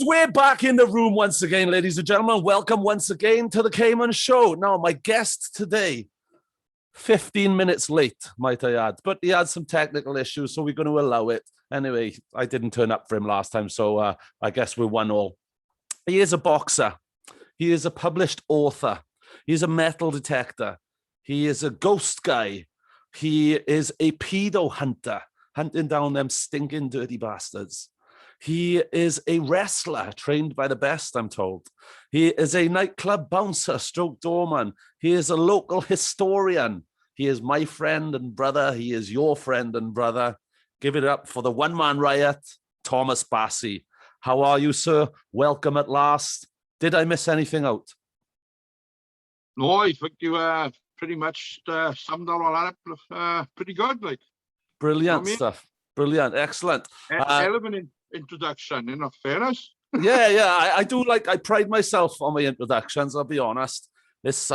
We're back in the room once again, ladies and gentlemen. Welcome once again to the Caiman Show. Now, my guest today, 15 minutes late, might I add, but he had some technical issues, so we're going to allow it. Anyway, I didn't turn up for him last time, so I guess we're 1-1. He is a boxer. He is a published author. He's a metal detector. He is a ghost guy. He is a pedo hunter, hunting down them stinking dirty bastards. He is a wrestler trained by the best, I'm told. He is a nightclub bouncer, stroke doorman. He is a local historian. He is my friend and brother. He is your friend and brother. Give it up for the one-man riot, Thomas Bassey. How are you, sir? Welcome at last. Did I miss anything out? No, I think you pretty much summed all that up pretty good. Like, brilliant stuff. Brilliant. Excellent. Element introduction, in fairness. Yeah. I do I pride myself on my introductions, I'll be honest. This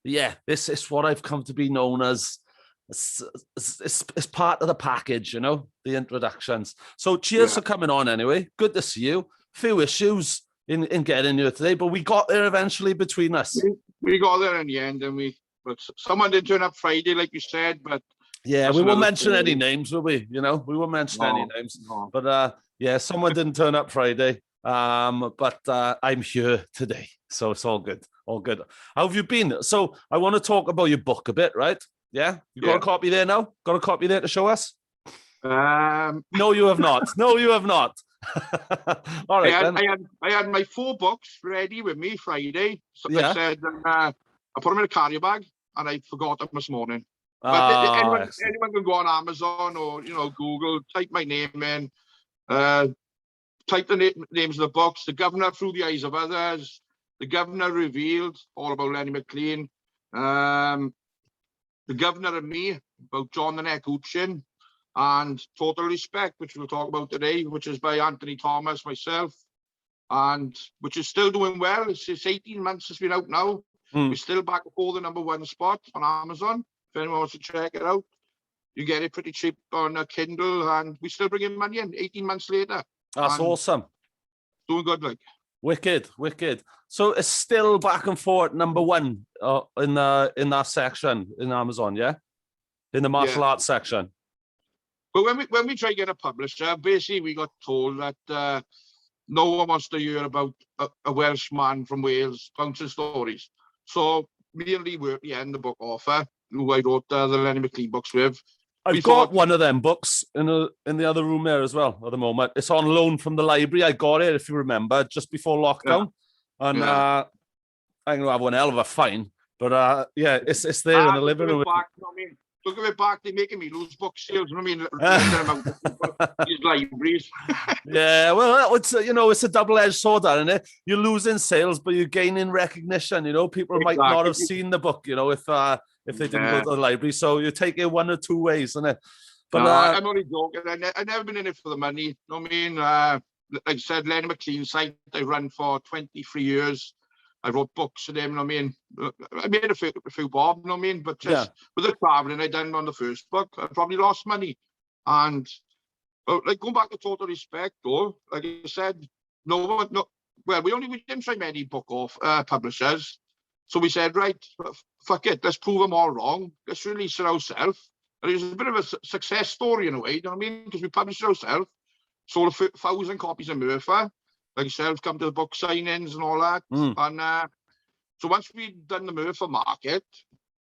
this is what I've come to be known as. It's part of the package, the introductions. So cheers for coming on anyway. Good to see you. Few issues in getting you today, but we got there eventually between us. We got there in the end, but someone did turn up Friday, like you said, but yeah, we won't mention any names, will we? We won't mention any names. No. But someone didn't turn up Friday. But I'm here today, so it's all good. All good. How have you been? So I want to talk about your book a bit, right? Yeah, you got a copy there now? Got a copy there to show us? No, you have not. No, you have not. All right. I had my 4 books ready with me Friday. So yeah. I said I put them in a carrier bag, and I forgot them this morning. But anyone can go on Amazon or Google, type my name in, type the names of the books. The Governor Through the Eyes of Others, The Governor Revealed, all about Lenny McLean, The Governor and Me, about John the Neck Uchin, and Total Respect, which we'll talk about today, which is by Anthony Thomas, myself, and which is still doing well. It's 18 months it's been out now. We're still back for the #1 spot on Amazon. If anyone wants to check it out, you get it pretty cheap on a Kindle, and we still bring in money in 18 months later. That's awesome. Doing good, like. Wicked. So it's still back and forth #1 in that section in Amazon, yeah? In the martial arts section. But when we try to get a publisher, basically we got told that no one wants to hear about a Welsh man from Wales bouncing stories. So me and Lee were the book author, who I wrote the Lenny McLean books with. I've got one of them books in the other room there as well at the moment. It's on loan from the library. I got it, if you remember, just before lockdown. Yeah. And I'm going to have one hell of a fine. But it's there in the living room. Look at it back, they're making me lose book sales. These libraries. Yeah, well, it's it's a double-edged sword, isn't it? You're losing sales, but you're gaining recognition. People might not have seen the book, if they didn't go to the library. So you take it one or two ways, isn't it? But I'm only joking. I've never been in it for the money. Like I said, Lenny McLean site I run for 23 years. I wrote books with him. I made a few bob. But just with the traveling I done on the first book, I probably lost money. And going back to Total Respect, though, like I said, we didn't try many book publishers. So we said, right, fuck it, let's prove them all wrong. Let's release it ourselves. And it was a bit of a success story in a way, you know what I mean? Because we published it ourselves, sold 1,000 copies of Murphy. Like yourself, come to the book signings and all that. And so once we'd done the Murphy market,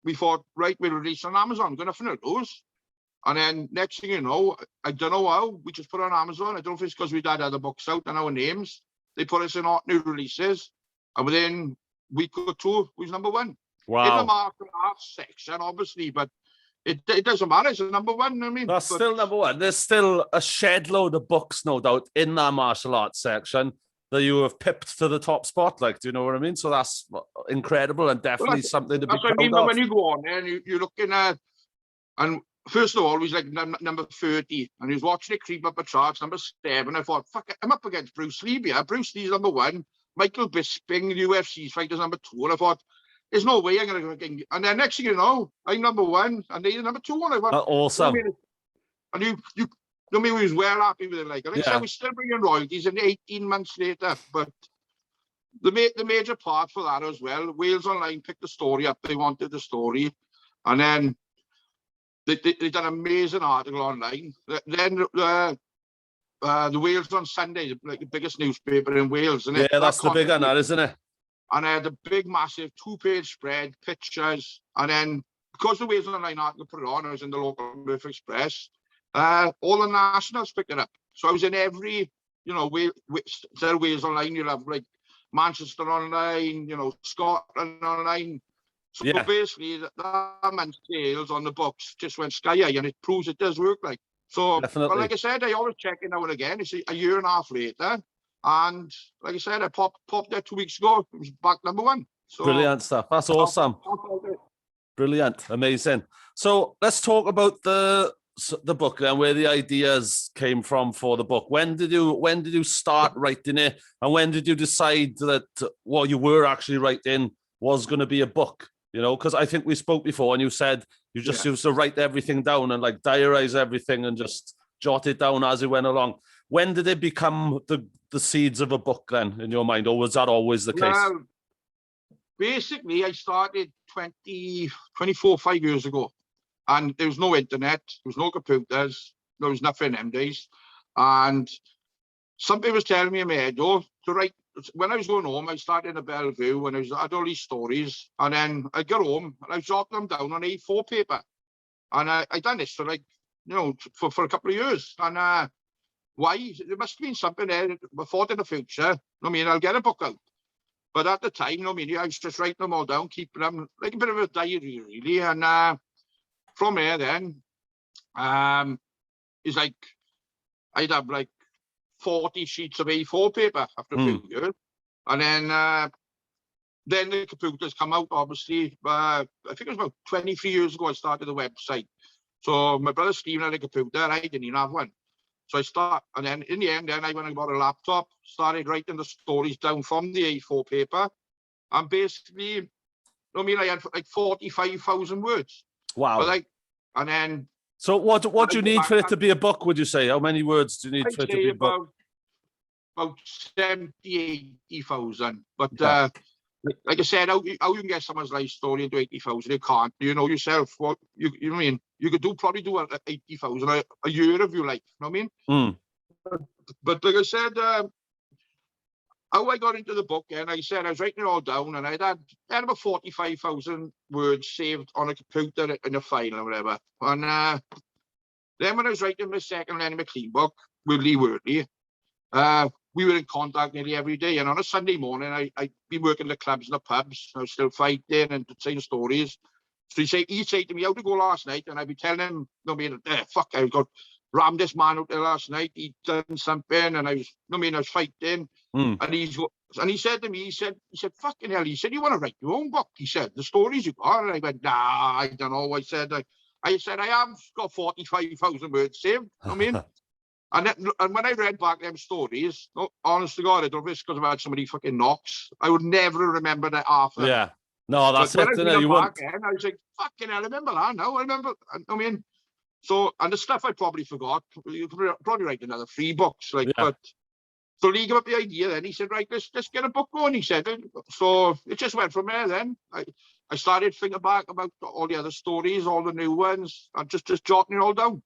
we thought, right, we'll release on Amazon. We're going to lose. And then next thing you know, I don't know how, we just put it on Amazon. I don't know if it's because we'd had other books out and our names. They put us in new releases. And within a week or two, we was #1. Wow. In the martial arts section, obviously, but it doesn't matter. It's #1. That's still #1. There's still a shed load of books, no doubt, in that martial arts section that you have pipped to the top spot. Like, do you know what I mean? So that's incredible and definitely something to be proud of. But when you go on there and you're looking at, and first of all, he's like number 30, and he was watching it creep up the charts, #7. I thought, fuck it, I'm up against Bruce Lee here. Bruce Lee's #1. Michael Bisping, the UFC fighter's #2. And I thought, there's no way I'm going to get... And then next thing you know, I'm #1, and they're #2. And I thought, awesome. And I mean, we was well happy with it. Like I said, Yeah. we're still bringing royalties and 18 months later. But the major part for that as well, Wales Online picked the story up. They wanted the story. And then they done an amazing article online. Then the Wales on Sunday, like the biggest newspaper in Wales, isn't it? Yeah, that's the big one, that, isn't it? And I had a big, massive 2-page spread, pictures, and then because the Wales Online article put it on, I was in the local Murphy Express. All the nationals picked it up, so I was in every, you know, instead of Wales Online, you'll have like Manchester Online, you know, Scotland Online. So Yeah. basically, that month's sales on the books just went sky high, and it proves it does work. Like so, Definitely. but like I said, I always check it now and again. It's a year and a half later. And like I said, I popped there 2 weeks ago. It was back #1. So Brilliant stuff. That's awesome. Brilliant. Amazing. So let's talk about the book then, where the ideas came from for the book. When did you start writing it, and when did you decide that what you were actually writing was going to be a book? You know, because I think we spoke before, and you said you just used to write everything down and like diarize everything and just jot it down as it went along. When did it become the seeds of a book then in your mind, or was that always the case? Well, basically, I started 24, 5 years ago, and there was no internet, there was no computers, there was nothing in them days. And somebody was telling me in my head, to write. When I was going home, I started in a Bellevue, and I had all these stories, and then I'd get home and I jot them down on A4 paper. And I done this for like, you know, for a couple of years. And why? There must have been something there. I thought in the future, I mean, I'll get a book out. But at the time, I mean, I was just writing them all down, keeping them like a bit of a diary, really. And from there, then, it's like I'd have like 40 sheets of A4 paper after a few years. And then the computers come out, obviously. I think it was about 23 years ago I started the website. So my brother Stephen had a computer, I didn't even have one. So and then in the end, then I went and got a laptop, started writing the stories down from the A4 paper. And basically, I mean, I had like 45,000 words. Wow. But like, and then. So what do you need for it to be a book, would you say? How many words do you need for it to be a book? About 70, 80,000. But like I said, how you can get someone's life story into 80,000, you can't. You know yourself. What you know what I mean? You could probably do 80,000 a year of your life. You know what I mean? But like I said, how I got into the book, and I said I was writing it all down, and I had about 45,000 words saved on a computer in a file or whatever. And then when I was writing my second Lenny McLean book with Lee Wortley, we were in contact nearly every day. And on a Sunday morning, I'd be working the clubs and the pubs. I was still fighting and saying stories. So he'd say to me, how'd it go last night? And I'd be telling him, fuck, I got rammed this man out there last night. He'd done something, and I was fighting. And he said to me, he said, fucking hell, he said, you want to write your own book? He said, the stories you got. And I went, nah, I don't know. I said, I have got 45,000 words saved. I mean, and when I read back them stories, honest to God, I don't know if it's because I've had so many fucking knocks. I would never remember that half. Yeah. No, that's it. You wouldn't. I was like, fucking hell, I remember that now. I remember. I mean, so, and the stuff I probably forgot. You could probably write another 3 books. Like, but so Lee gave up the idea. Then he said, right, let's get a book going. He said, so it just went from there. Then I started thinking back about all the other stories, all the new ones, and just jotting it all down.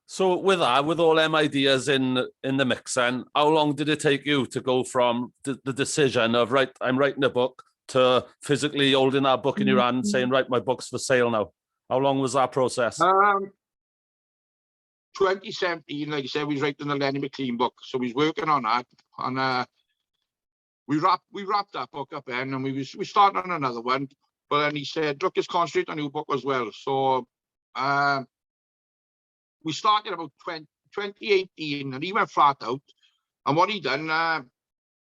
So with all them ideas in the mix, then how long did it take you to go from the decision of, right, I'm writing a book, to physically holding that book in your hand saying, right, my book's for sale now? How long was that process? 2017, like I said, we was writing the Lenny McLean book. So we was working on that. And we wrapped that book up then, and we started on another one. But then he said, look, let's concentrate on a new book as well. So we started about 2018, and he went flat out. And what he done,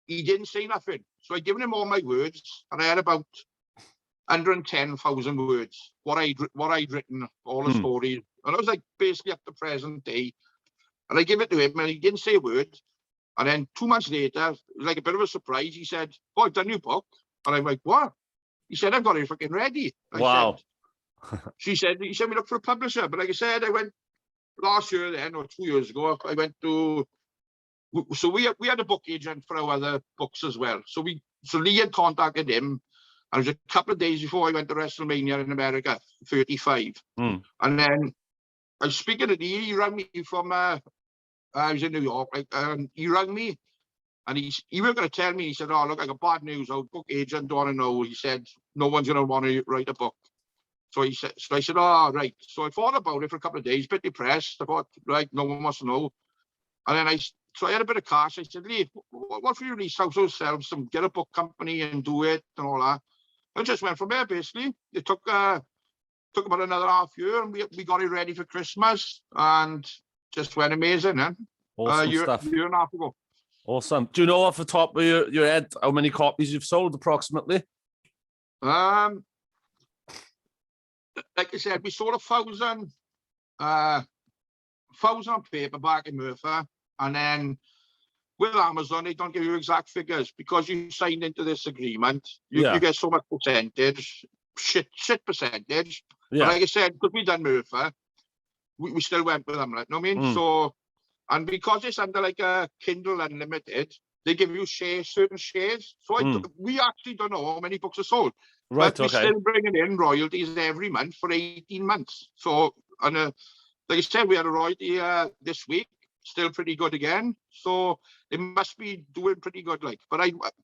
he didn't say nothing. So I'd given him all my words, and I had about 110,000 words, what I'd written, all the stories. And I was like basically up to present day. And I gave it to him, and he didn't say a word. And then 2 months later, it was like a bit of a surprise. He said, oh, I've done your book. And I'm like, what? He said, I've got it fucking ready. He said, we look for a publisher. But like I said, I went last year then, or 2 years ago, I went to. So we had a book agent for our other books as well. So Lee had contacted him, and it was a couple of days before I went to WrestleMania in America, 35. Mm. And then I was speaking to Lee. He rang me from. I was in New York. He rang me, and he was going to tell me. He said, "Oh, look, I got bad news. Our book agent don't want to know." He said, "No one's going to want to write a book." So I said, "Oh, right." So I thought about it for a couple of days, a bit depressed. I thought, right, no one must know. And then I had a bit of cash. I said, "Lee, what if we release ourselves and get a book company and do it and all that?" And just went from there, basically. It took about another half year, and we got it ready for Christmas, and just went amazing, eh? Awesome stuff. Year and a half ago. Awesome. Do you know off the top of your head how many copies you've sold approximately? Like I said, we sold 1,000 on paperback in Merthyr, and then with Amazon, they don't give you exact figures because you signed into this agreement. You get so much percentage, shit percentage. Yeah. But like I said, because we done Merthyr, we still went with them, like, you know what I mean? So, and because it's under like a Kindle Unlimited, they give you certain shares. So we actually don't know how many books are sold. Right, but we're still bringing in royalties every month for 18 months. So, and like I said, we had a royalty this week, still pretty good again. So it must be doing pretty good, like. But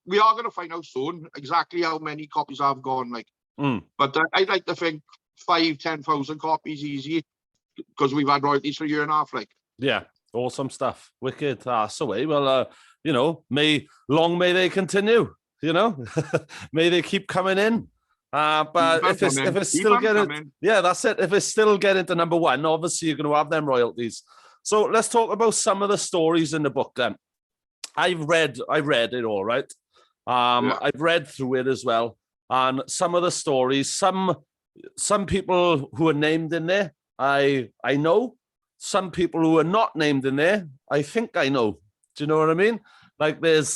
we are going to find out soon exactly how many copies I've gone, like. But I'd like to think 5,000-10,000 copies easy, because we've had royalties for a year and a half, like. Yeah, awesome stuff. Wicked. So well, you know, may they continue. You know, may they keep coming in. But if it's still getting, yeah, that's it. If it's still getting to number one, obviously you're going to have them royalties. So let's talk about some of the stories in the book then. I read it all, right? I've read through it as well. And some of the stories, some people who are named in there, I know. Some people who are not named in there, I think I know. Do you know what I mean? Like there's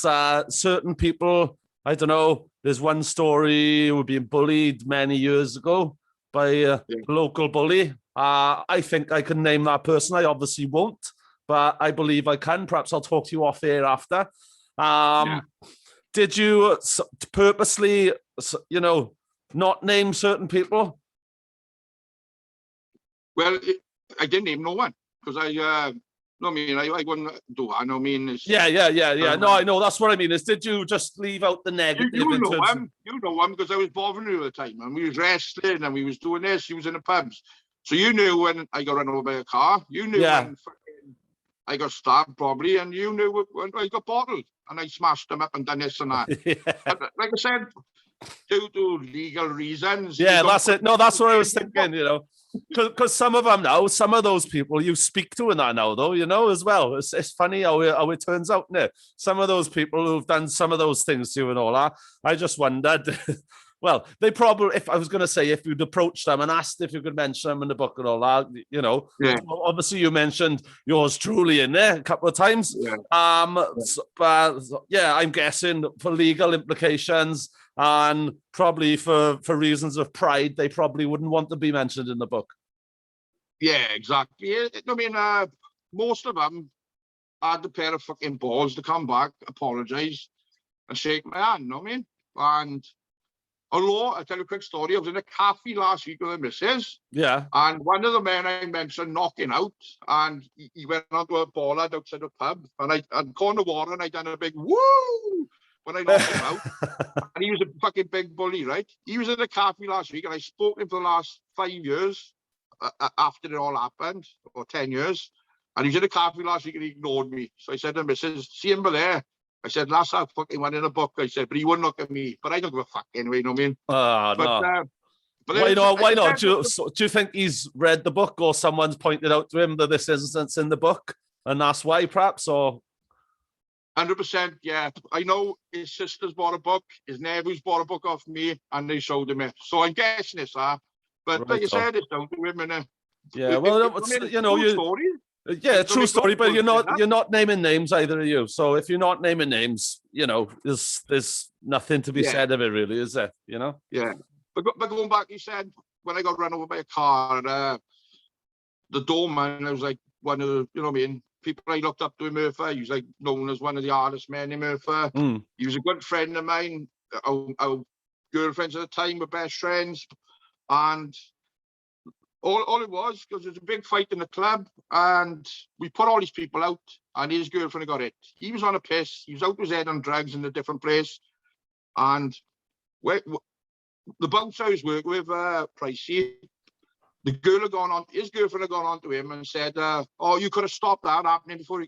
certain people, I don't know, there's one story who were being bullied many years ago by a local bully. I think I can name that person. I obviously won't, but I believe I can. Perhaps I'll talk to you off air after. Did you purposely, you know, not name certain people? Well, I didn't name no one because I wouldn't do that. I mean, yeah. No, I know. That's what I mean. Is did you just leave out the negative? You know him because I was bothering you all the time, and we was wrestling, and we was doing this. He was in the pubs, so you knew when I got run over by a car. You knew when I got stabbed, probably, and you knew when I got bottled, and I smashed them up and done this and that. But, like I said, due to legal reasons. Yeah, that's it. No, that's what I was thinking. You know. Because some of them now, some of those people you speak to in that now, though, you know, as well. It's funny how it turns out, isn't it? Some of those people who've done some of those things to you and all that, I just wondered, well, they probably, if I was going to say, if you'd approached them and asked if you could mention them in the book and all that, you know, obviously you mentioned yours truly in there a couple of times. But yeah, I'm guessing for legal implications, and probably for reasons of pride, they probably wouldn't want to be mentioned in the book. Yeah, exactly. I mean, most of them had the pair of fucking balls to come back, apologize, and shake my hand, you know what I mean? And although, I'll tell you a quick story, I was in a cafe last week with the missus. Yeah. And one of the men I mentioned knocking out, and he went onto a bollard outside the pub, and I'd gone to water, and I'd done a big woo when I knocked him out. And he was a fucking big bully, right? He was in a cafe last week, and I spoke to him for the last 5 years after it all happened, or 10 years. And he was in a cafe last week, and he ignored me. So I said to Mrs., see him there. I said, last I fucking went in a book. I said, but he wouldn't look at me. But I don't give a fuck anyway, you know what I mean? No. But why not? Do you think he's read the book, or someone's pointed out to him that this instance in the book, and that's why, perhaps, or? 100%, yeah. I know his sister's bought a book, his nephew's bought a book off me, and they showed him it. So I'm guessing it's that. But right, like you said, it's down to him, innit? Yeah, well, you know, yeah, true story, but you're not naming names, either of you. So if you're not naming names, you know, there's nothing to be said of it, really, is there? You know? Yeah. But going back, you said when I got run over by a car, the doorman, I was like, one of the, you know what I mean, people I looked up to in Merthyr. He was like known as one of the hardest men in Merthyr. He was a good friend of mine. Our girlfriends at the time were best friends. And all it was, because there was a big fight in the club, and we put all these people out, and his girlfriend got it. He was on a piss. He was out with his head on drugs in a different place. And the bouncer I was working with, Pricey, the girl had gone on, his girlfriend had gone on to him and said, oh, you could have stopped that happening before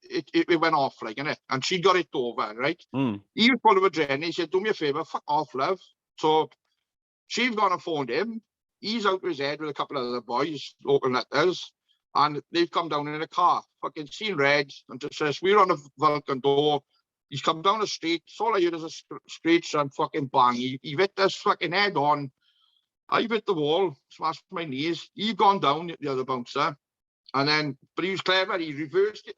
it went off, like, innit? And she got it over, right? He was full of adrenaline. He said, do me a favour, fuck off, love. So she's gone and phoned him. He's out with his head with a couple of other boys, local letters, and they've come down in a car, fucking seen red, and just says, we're on a Vulcan door. He's come down the street. All I hear is a screech and fucking bang. He hit this fucking head on. I hit the wall, smashed my knees. He gone down, the other bouncer. And then, but he was clever. He reversed it.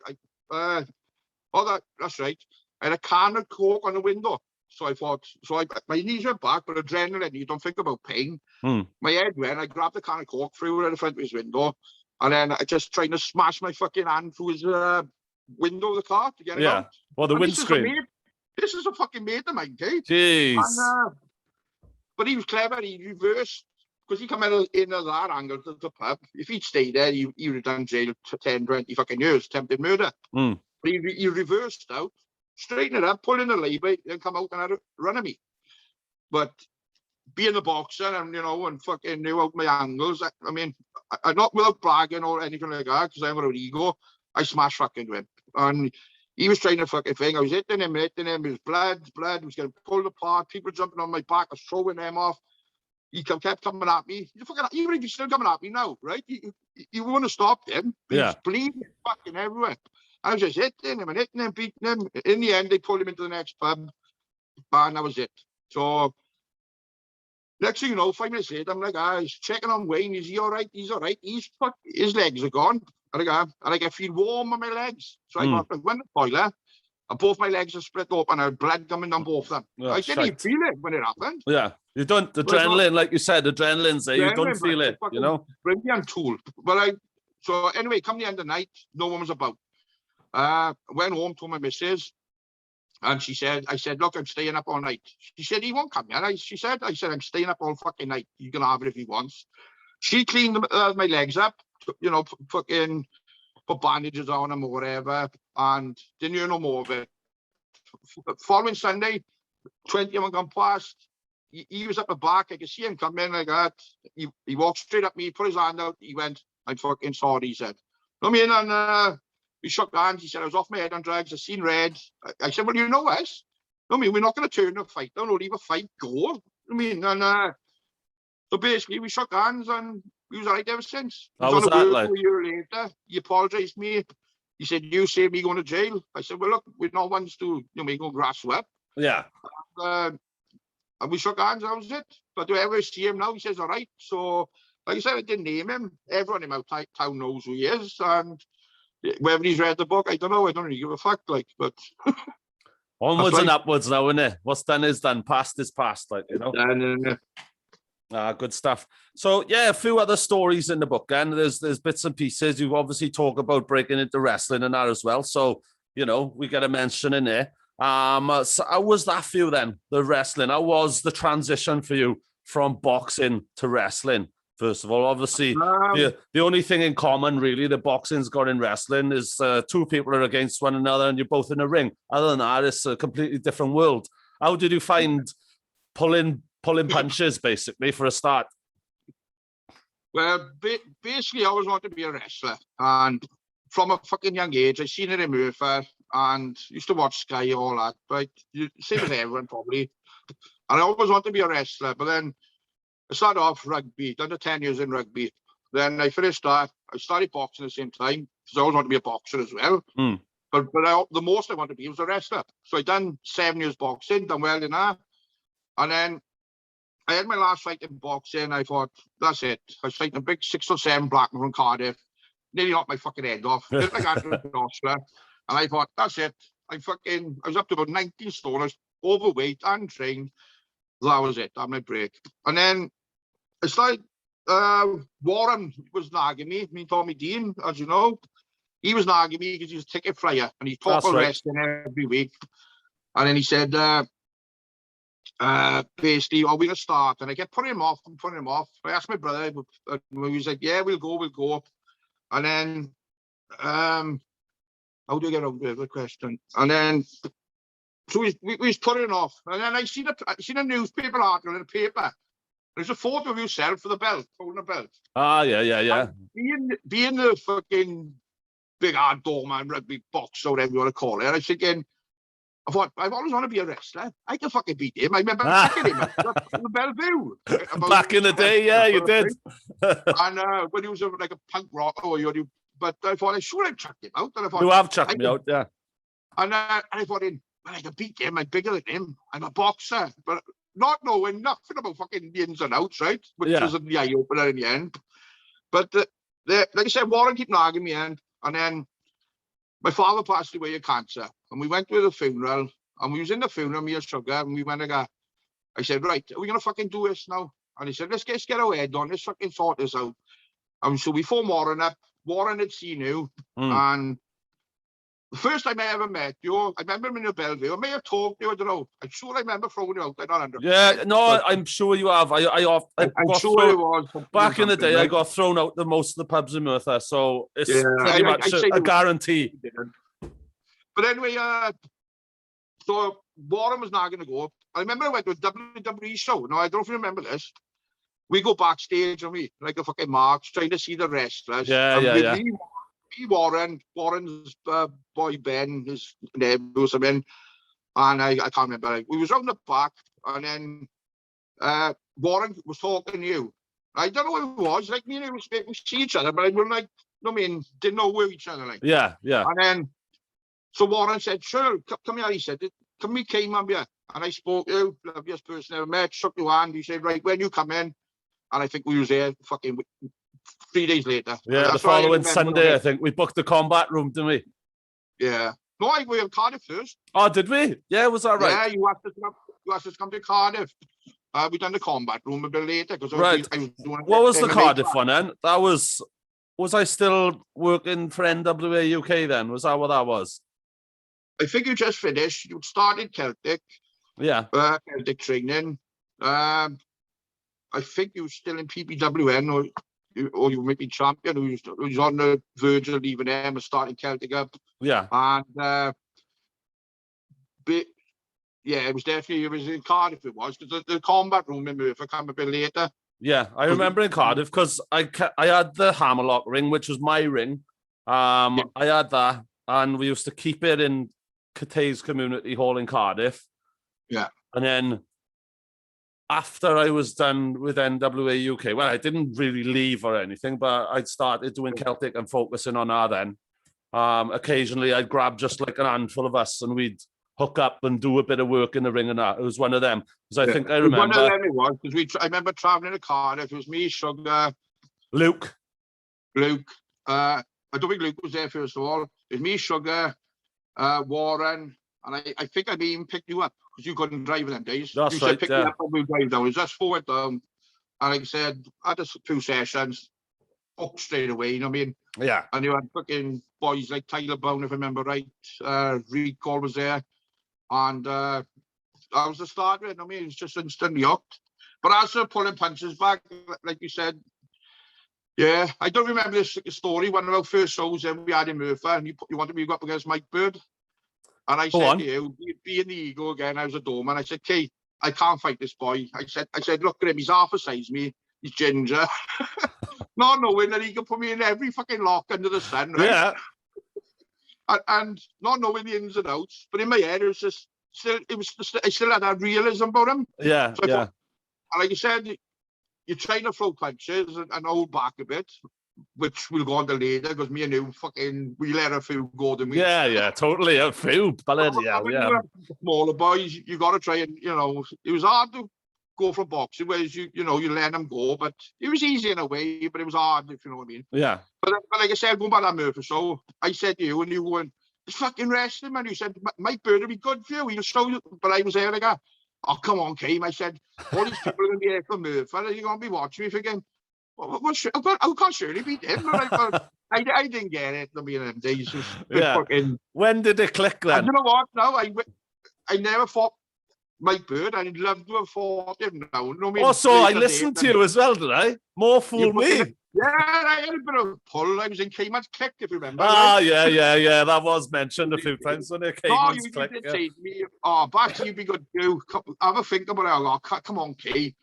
That's right. I had a can of Coke on the window. So I thought, my knees went back, but adrenaline, you don't think about pain. My head went, I grabbed the can of Coke, threw it at the front of his window. And then I just tried to smash my fucking hand through his window of the car to get it out. Well, the windscreen. This is a fucking mate of mine, okay? Jeez. And, but he was clever. He reversed, because he come in at that angle to the pub. If he'd stayed there, he would have done jail for 10, 20 fucking years, attempted murder. But he reversed out, straightened it up, pulled in the label, then come out and had a run at me. But being a boxer and, you know, and fucking knew out my angles, I mean, I not without bragging or anything like that, because I haven't got an ego, I smashed fucking him. And he was trying to fucking thing. I was hitting him. His blood was getting pulled apart. People jumping on my back. I was throwing them off. He kept coming at me. Even if he's still coming at me now, right? You want to stop him. He was bleeding fucking everywhere. I was just hitting him, beating him. In the end, they pulled him into the next pub, and that was it. So next thing you know, 5 minutes later, I'm like, he's checking on Wayne. Is he all right? He's all right. His legs are gone. And I feel warm on my legs. So I went to the toilet, and both my legs are split open, and I had blood coming down both of them. Oh, I didn't even feel it when it happened. Yeah, you don't, adrenaline, like you said, adrenaline's there, you don't feel it, you know? Brilliant tool. But so anyway, come the end of the night, no one was about. Went home to my missus, and I said, look, I'm staying up all night. She said, he won't come here. I said, I'm staying up all fucking night. You can have it if he wants. She cleaned my legs up, you know, fucking put bandages on them or whatever, and didn't hear no more of it. Following Sunday, 20 of them gone past. He was up the back. I could see him come in like that. He walked straight up me, put his hand out. He went, I'm fucking sorry, he said. I mean, and we shook hands. He said, I was off my head on drugs. I seen red. I said, well, you know us. I mean, we're not going to turn the fight down or leave a fight go. I mean, and so basically we shook hands and he was all right ever since. How was that like? A year later, he apologised to me. He said, you saved me going to jail. I said, well, look, we're not ones to, go grass swept. Yeah. And we shook hands, that was it. But do I ever see him now? He says, all right. So, like I said, I didn't name him. Everyone in my town knows who he is. And whether he's read the book, I don't know. I don't really give a fuck, but... Onwards and upwards now, isn't it? What's done is done. Past is past, like, you know? Good stuff. So yeah, a few other stories in the book, and there's bits and pieces. You obviously talk about breaking into wrestling and that as well. So we get a mention in there. So how was that for you then? The wrestling. How was the transition for you from boxing to wrestling? First of all, obviously, the only thing in common, really, the boxing's got in wrestling is two people are against one another and you're both in a ring. Other than that, it's a completely different world. How did you find pulling punches, basically, for a start? Well, basically, I always wanted to be a wrestler. And from a fucking young age, I seen it in Merthyr and used to watch Sky, all that. But same as everyone, probably. And I always wanted to be a wrestler. But then I started off rugby, done the 10 years in rugby. Then I finished that. I started boxing at the same time, because I always wanted to be a boxer as well. But the most I wanted to be was a wrestler. So I done 7 years boxing, done well in that. And then I had my last fight in boxing. I thought, that's it. I was fighting a big 6'7" black man from Cardiff. Nearly knocked my fucking head off. Looked like Andrew Osler. And I thought, that's it. I was up to about 19 stone. I was overweight, untrained. That was it. I had my break. And then I started, Warren was nagging me, Tommy Dean, as you know. he was nagging me because he's a ticket flyer and he's That's talking right. wrestling every week. And then he said, basically, we're going to start. And I kept putting him off. I asked my brother, and he was like, yeah, we'll go. And then, how do I get over the question? And then, so we was putting it off. And then I seen a newspaper article in the paper. There's a photo of yourself for the belt, holding a belt. Yeah. Being the fucking big hard doorman, rugby boxer, whatever you want to call it. And I was thinking, I thought, I've always wanted to be a wrestler. I can fucking beat him. I remember kicking him at the Bellevue. Back in the day, yeah, you did. And when he was like a punk rocker, but I thought, I sure I'd chuck him out. And I thought, You have chucked me out, yeah. And I thought, well, I can beat him. I'm bigger than him. I'm a boxer. But not knowing nothing about fucking the ins and outs, right? Which was the eye opener in the end. But like I said, Warren kept nagging me in. And then my father passed away of cancer. And we went to the funeral. And we was in the funeral, me and Sugar. And we went, I said, right, are we going to fucking do this now? And he said, let's get our head on. Let's fucking sort this out. And so we phoned Warren up. Warren had seen you. And the first time I ever met you, I remember him in the Bellevue. I may have talked to you, I don't know. I'm sure I remember throwing you out. I don't understand. Yeah, no, I'm sure you have. I'm sure it was. Back in the day, right? I got thrown out the most of the pubs in Merthyr, so it's pretty much a guarantee. But anyway, so Warren was not going to go. I remember I went to a WWE show. Now, I don't know if you remember this. We go backstage and we, like a fucking marks, trying to see the wrestlers. Yeah. Me, Warren's boy Ben, his name was something, and I can't remember. We was around the back, and then Warren was talking to you. I don't know what it was. Like me and him, we see each other, but we were like, didn't know where each other. Like, yeah. And then, so Warren said, "Sure, come here." He said, "Come me Caiman here." And I spoke to you, loveliest person I ever met. Shook your hand. He said, "Right, when you come in," and I think we was there fucking 3 days later. Yeah, the following Sunday, I think. We booked the combat room, didn't we? Yeah. No, we were in Cardiff first. Oh, did we? Yeah, was that right? Yeah, you asked us to come to Cardiff. We done the combat room a bit later. Right. What was the Cardiff one then? That was I still working for NWA UK then? Was that what that was? I think you just finished. You started Celtic. Yeah. Celtic training. I think you were still in PPWN or you might be champion who was on the verge of leaving them and starting Celtic up. Yeah. And it was in Cardiff it was, because the combat room in Merthyr came a bit later. Yeah, I remember in Cardiff because I had the Hammerlock ring, which was my ring. I had that, and we used to keep it in Catay's Community Hall in Cardiff. Yeah. And then after I was done with NWA UK, well, I didn't really leave or anything, but I'd started doing Celtic and focusing on that then. Occasionally, I'd grab just like an handful of us and we'd hook up and do a bit of work in the ring and that. It was one of them. Because I think I remember. One of them it was, because I remember traveling to Cardiff. It was me, Sugar. Luke. I don't think Luke was there first of all. It was me, Sugar, Warren, and I think I even picked you up because you couldn't drive in them days. That's you right, said pick me up and we'll drive down. It was just forward down. And like I said, I had 2 sessions, booked straight away, you know what I mean? Yeah. And you had fucking boys like Tyler Brown, if I remember right. Recall was there. And I was the starter, you know what I mean? It was just instantly hooked. But as for pulling punches back, like you said, yeah, I don't remember this story. One of our first shows we had in Merthyr, and you wanted me to go up against Mike Bird. And I said to you, being the ego again, I was a doorman. I said, Kate, I can't fight this boy. I said, look at him, he's half a size me. He's ginger. Not knowing that he can put me in every fucking lock under the sun, right? Yeah. And not knowing the ins and outs. But in my head, it was just, I still had that realism about him. Yeah, so thought, and like you said, you're trying to throw punches and hold back a bit, which we'll go on to later, because me and you we let a few go, didn't we? Yeah, totally. A few. Yeah. Smaller boys, you got to try and, it was hard to go from boxing, whereas you let them go, but it was easy in a way, but it was hard, if you know what I mean. Yeah. But like I said, going back to Merthyr, so I said to you, and you were it's fucking wrestling, man. You said, Mike Bird will be good for you. He'll show you. But I was there like, oh, come on, Caiman. I said, all these people are going to be here for Merthyr. You're going to be watching me thinking, I can't surely beat him. I didn't get it. I mean, days just Yeah. fucking. When did it click And then? you know what? No, I never thought Mike Bird. I'd love to have fought him now. You know what I mean? Also, I Later listened days, to you as well, did I? More fool me. Yeah, I had a bit of pull. I was in Caiman's click, if you remember. Ah, right? yeah. That was mentioned a few times when it came. No, you did say to me, "Oh, Bassey, you'd be good to have a think about it." I go, "Come on, Kay."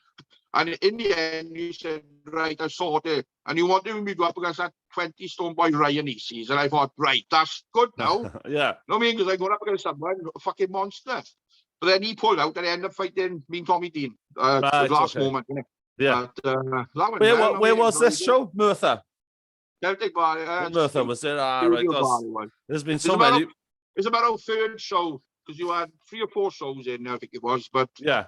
And in the end, you said, "Right, I saw it." And you wanted me to go up against that 20 stone boy Ryan Easties. And I thought, right, that's good now. Yeah. No, I mean, because I got up against someone, a fucking monster. But then he pulled out and I ended up fighting me and Tommy Dean. Right, the last okay. moment. Yeah. But, that one, Where was this show? Merthyr. Celtic Bar. Merthyr, was it? Right. There's been so many. It's about our third show because you had 3 or 4 shows in, I think it was. But yeah.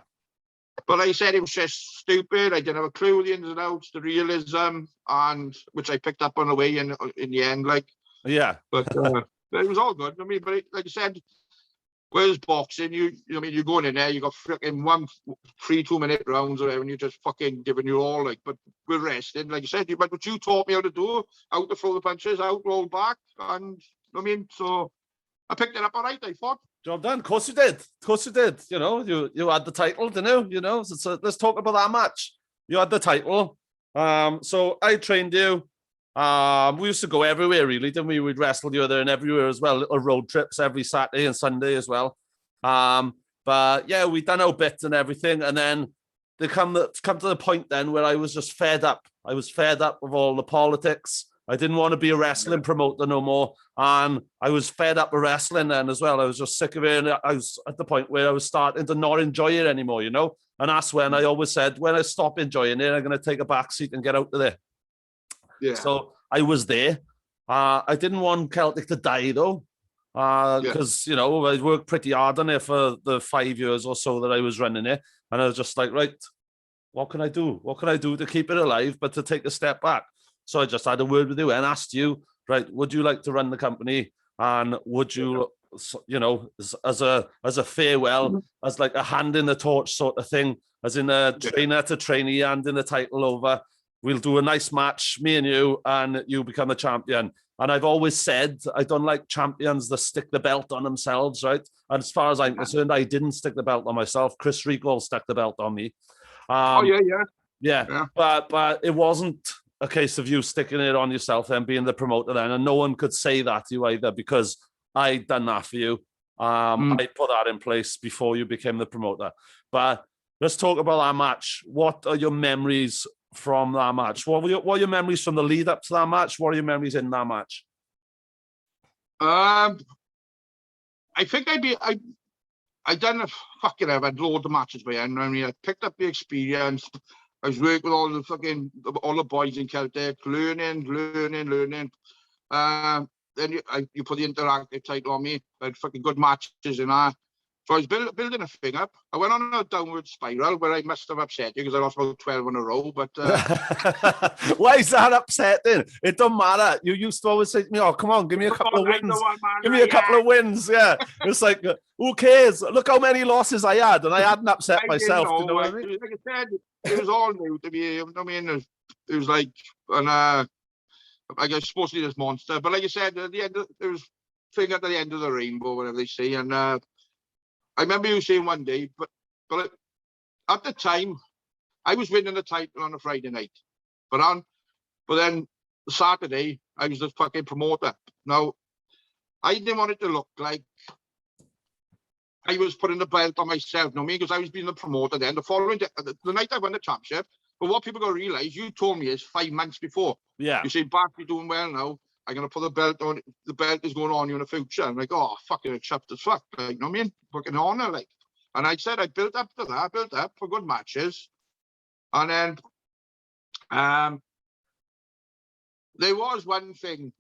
But I said it was just stupid. I didn't have a clue the ins and outs, the realism, and which I picked up on the way in the end. Like, yeah. But it was all good. I mean, but like I said, whereas boxing, you mean, you're going in there, you got freaking 3 2-minute rounds or whatever, and you're just fucking giving you all. Like, but we're resting, like I said. But what you taught me how to do, how to throw the punches, out, roll back, and I mean, so I picked it up all right. I thought. Job done. Of course you did. Of course you did. You know, you had the title, didn't you? You know, so let's talk about that match. You had the title. So I trained you. We used to go everywhere, really, didn't we? We'd wrestle you there and everywhere as well. Little road trips every Saturday and Sunday as well. But yeah, we done our bits and everything. And then they come to the point then where I was just fed up. I was fed up with all the politics. I didn't want to be a wrestling promoter no more. And I was fed up with wrestling then as well. I was just sick of it. And I was at the point where I was starting to not enjoy it anymore, you know? And that's when I always said, when I stop enjoying it, I'm going to take a back seat and get out of there. Yeah. So I was there. I didn't want Celtic to die, though. Because, you know, I worked pretty hard on it for the 5 years or so that I was running it. And I was just like, right, what can I do? What can I do to keep it alive, but to take a step back? So I just had a word with you and asked you, right, would you like to run the company? And would you, you know, as a farewell, as like a hand in the torch sort of thing, as in a trainer to trainee, hand in the title over, we'll do a nice match, me and you become a champion. And I've always said, I don't like champions that stick the belt on themselves, right? And as far as I'm concerned, I didn't stick the belt on myself. Chris Riegel stuck the belt on me. Yeah. But it wasn't a case of you sticking it on yourself and being the promoter then, and no one could say that to you either because I done that for you. I put that in place before you became the promoter. But let's talk about that match. What are your memories from that match? What are your memories from the lead up to that match? What are your memories in that match? I think I've done I've had loads of matches by then. I mean, I picked up the experience. I was working with all the boys in Celtic, learning. Then you put the interactive title on me. I had fucking good matches in that. So I was building a thing up. I went on a downward spiral where I must have upset you because I lost about 12 in a row. But why is that upsetting? It don't matter. You used to always say to me, "Oh, come on, give me a couple of wins. Give me a couple of wins." Yeah, it's like, who cares? Look how many losses I had, and I hadn't upset myself. You know what I mean? Like I said, it was all new to me. I mean, it was like, and I was supposed to be this monster, but like you said, at the end, there was thing at the end of the rainbow, whatever they say, and I remember you saying one day, but at the time, I was winning the title on a Friday night, but then Saturday I was the fucking promoter. Now, I didn't want it to look like I was putting the belt on myself, you know me, because I was being the promoter then. The following day, the night I won the championship, but what people got to realize, you told me is 5 months before. Yeah. You say, "Back, you're doing well now. I'm going to put the belt on. The belt is going on you in the future." I'm like, "Oh, fucking chuffed as fuck." Like, you know what I mean? Fucking honor, like. And I said, I built up to that, built up for good matches. And then there was one thing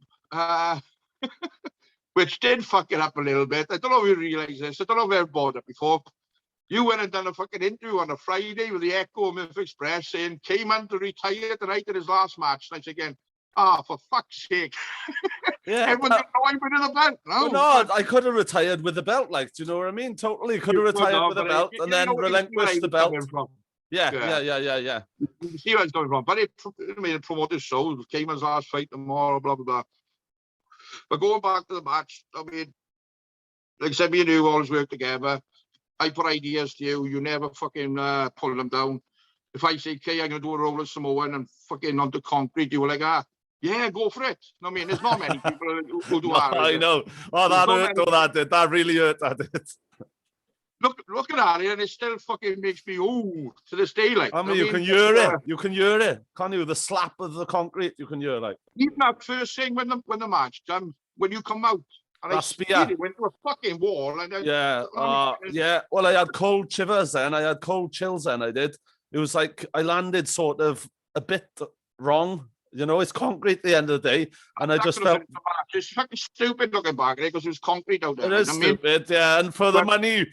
which did fuck it up a little bit. I don't know if you realize this. I don't know if I've brought it before. You went and done a fucking interview on a Friday with the Echo Memphis Express saying Caiman to retire tonight at his last match. And I said again, for fuck's sake. Yeah, everyone didn't know I'm winning the belt. No, I could have retired with the belt, like, do you know what I mean? Totally could have retired with the belt and then relinquished the belt. Yeah. You see where it's going from. But it promoted shows, Caiman's last fight tomorrow, blah, blah, blah. But going back to the match, I mean, like I said, me and you always work together. I put ideas to you. You never fucking pull them down. If I say, okay, I'm going to do a roll of Samoan and fucking onto concrete, you were like, yeah, go for it. I mean, there's not many people who do that. I know. Oh, that hurt, though, that did. That really hurt, that did. Look at it, and it still fucking makes me, ooh, to this day, like. I mean, you can hear it. You can hear it. Can't you? The slap of the concrete, you can hear, like. Even that first thing when the match done, when you come out, and it went to a fucking wall. And yeah. Well, I had cold shivers then. I had cold chills then, I did. It was like I landed sort of a bit wrong. You know, it's concrete at the end of the day. And I just felt... It's fucking stupid looking back there because it was concrete out there. It is stupid, yeah. And for the money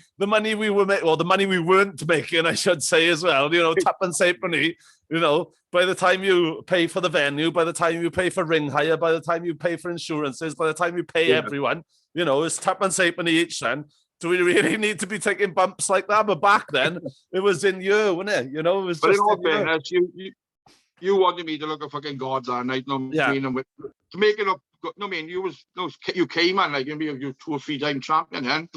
we were making, or the money we weren't making, I should say as well, you know, tuppence halfpenny, you know, by the time you pay for the venue, by the time you pay for ring hire, by the time you pay for insurances, by the time you pay everyone, you know, it's tuppence halfpenny each then. Do we really need to be taking bumps like that? But back then, it was in year, wasn't it? You know, it was just in fairness, you wanted me to look a fucking god that night, no mean, and to make it up. No, I mean, you came on like you 2 or 3 time champion, then.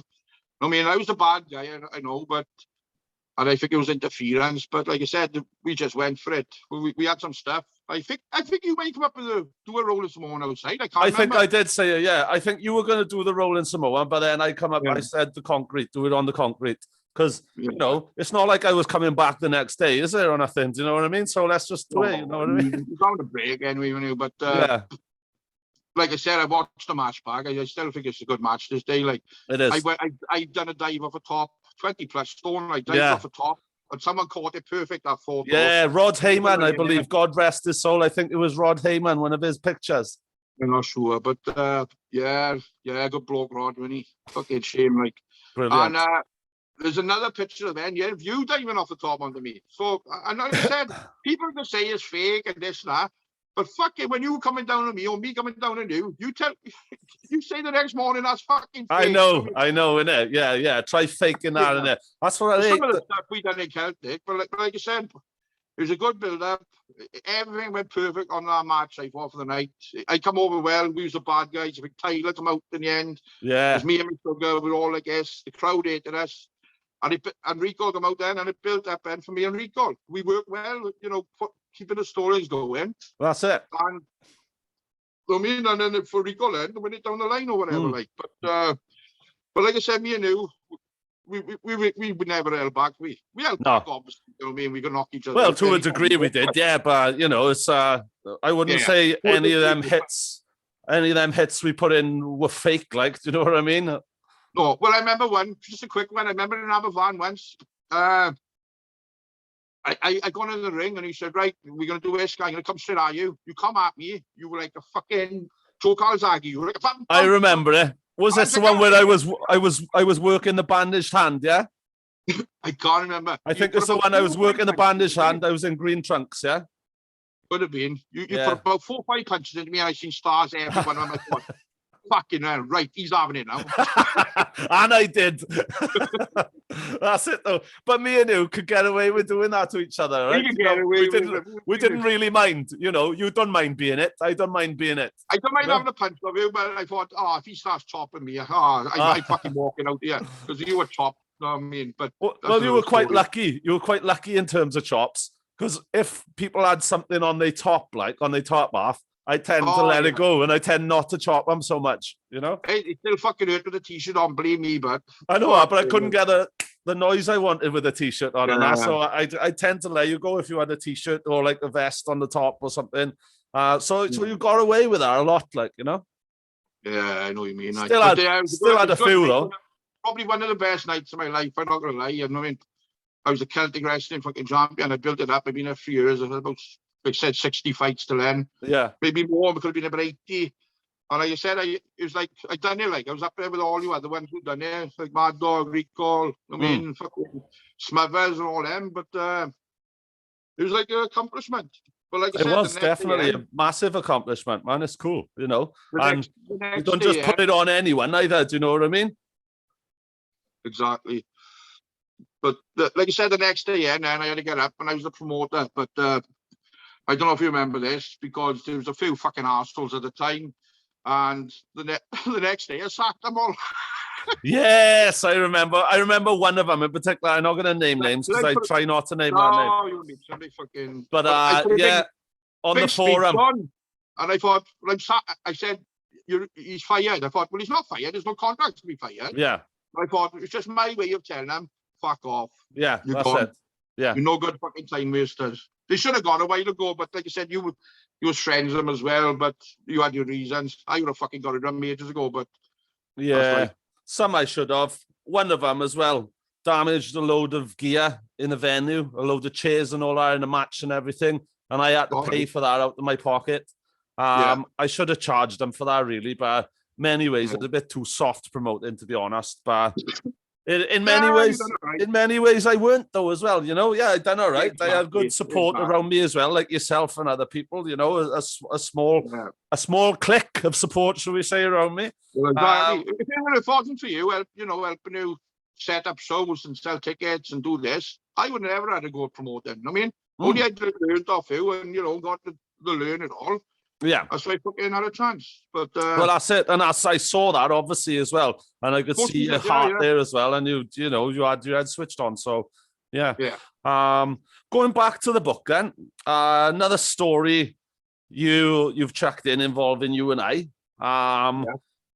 I mean, I was the bad guy, I know, and I think it was interference. But like I said, we just went for it. We had some stuff. I think you might come up with do a rolling Samoan outside. I think I did say it. Yeah, I think you were going to do the rolling Samoan, but then I come up. I said the concrete. Do it on the concrete. Because, you know, it's not like I was coming back the next day, is there, or nothing? Do you know what I mean? So let's just do it, you know what I mean? We found a break anyway, but like I said, I watched the match back. I still think it's a good match this day. Like, it is. I done a dive off a top, 20 plus stone. I dived off a top, and someone caught it perfect, that photo. Yeah, Rod Caiman, I believe. God rest his soul. I think it was Rod Caiman, one of his pictures. I'm not sure, but good bloke, Rod, when he fucking shame, like. Brilliant. And there's another picture of him, of you diving off the top onto me. So, and like I said, people can say it's fake and this and that, but fuck it, when you coming down on me or me coming down on you, you say the next morning that's fucking fake. I know, innit? Yeah. Try faking that, innit? That's what I hate. Some of the stuff we done in Celtic, but like I said, it was a good build-up. Everything went perfect on that match, I thought, for the night. I come over well. We was the bad guys. I think Tyler come out in the end. Yeah. It was me and my girl, we were all, I guess. The crowd hated us. And Rico come out then, and it built up then for me and Rico. We worked well, you know, keeping the stories going. That's it. And I mean, and then for Rico then, to win it down the line or whatever, like. But like I said, me and you, we never held back. We held back, obviously. You know what I mean? We could knock each other. Well, to a degree, we did, yeah. But you know, it's I wouldn't say any of them hits we put in were fake. Like, do you know what I mean? No, well, I remember one, just a quick one. I remember in Aberfan once. I gone in the ring and he said, right, we're going to do this. I'm going to come straight at you. You come at me. You were like a fucking Joe Calzaghe. You were like a I remember it. Was this the one where I was working the bandaged hand, yeah? I can't remember. I think it's the one I was working the bandaged hand. I was in green trunks, yeah? Could have been. You put about 4 or 5 punches into me and I seen stars every one of them. Fucking hell, right, he's having it now. And I did. That's it though. But me and you could get away with doing that to each other, right? We didn't really mind, you know. You don't mind being it. I don't mind being it. I don't mind having a punch of you, but I thought, if he starts chopping me, I'm fucking walking out here because you were chopped. You know what I mean? But well, you were quite lucky. You were quite lucky in terms of chops, because if people had something on their top, like on their top half, I tend to let it go, and I tend not to chop them so much, you know? Hey, it still fucking hurt with a t-shirt on, believe me, but... I know, but I couldn't get the noise I wanted with a t-shirt on, and that, so I tend to let you go if you had a t-shirt or like a vest on the top or something. So you got away with that a lot, like, you know? Yeah, I know what you mean. Still had a few, though. Probably one of the best nights of my life, I'm not going to lie. You know what I mean? I was a Celtic wrestling fucking champion. I built it up. I've been there 3 years. I had about... Like I said, 60 fights till then. Yeah. Maybe more, because it could have been about 80. And like I said, it was like, I done it, like, I was up there with all you other ones who done it, like Mad Dog, Recall, I mean, fucking Smothers and all them, but it was like an accomplishment. But like I said, it was definitely a massive accomplishment, man. It's cool, you know. And you don't just put it on anyone either, do you know what I mean? Exactly. But like I said, the next day, and then I had to get up and I was the promoter. But I don't know if you remember this because there was a few fucking arseholes at the time. And the next day I sacked them all. Yes, I remember. I remember one of them in particular. I'm not going to name names because I try not to name that name. No, you need somebody fucking. But yeah, on the forum. And I thought, well, I said, he's fired. I thought, well, he's not fired. There's no contract to be fired. Yeah. I thought it's just my way of telling them, fuck off. Yeah, that's it. Yeah. You're no good fucking time wasters. They should have gone a while ago, but like I said, you was friends with them as well, but you had your reasons. I would have fucking got rid of them ages ago, but yeah, some I should have. One of them as well damaged a load of gear in the venue, a load of chairs and all that in the match and everything, and I had to pay for that out of my pocket. I should have charged them for that really, but many ways it's a bit too soft promoting, to be honest. But in many ways, I weren't though as well. You know, I done all right. I had good support around me as well, like yourself and other people. You know, a small clique of support, shall we say, around me. Well, exactly. If it wasn't for you, helping you set up shows and sell tickets and do this, I would never had to go promoting. I mean, only I learned off you and got to learn it all. Yeah, that's why I fucking had a chance. But well, that's it, and I saw that obviously as well, and I could see your heart there as well, and you had switched on. So yeah. Going back to the book then, another story you've chucked in involving you and I.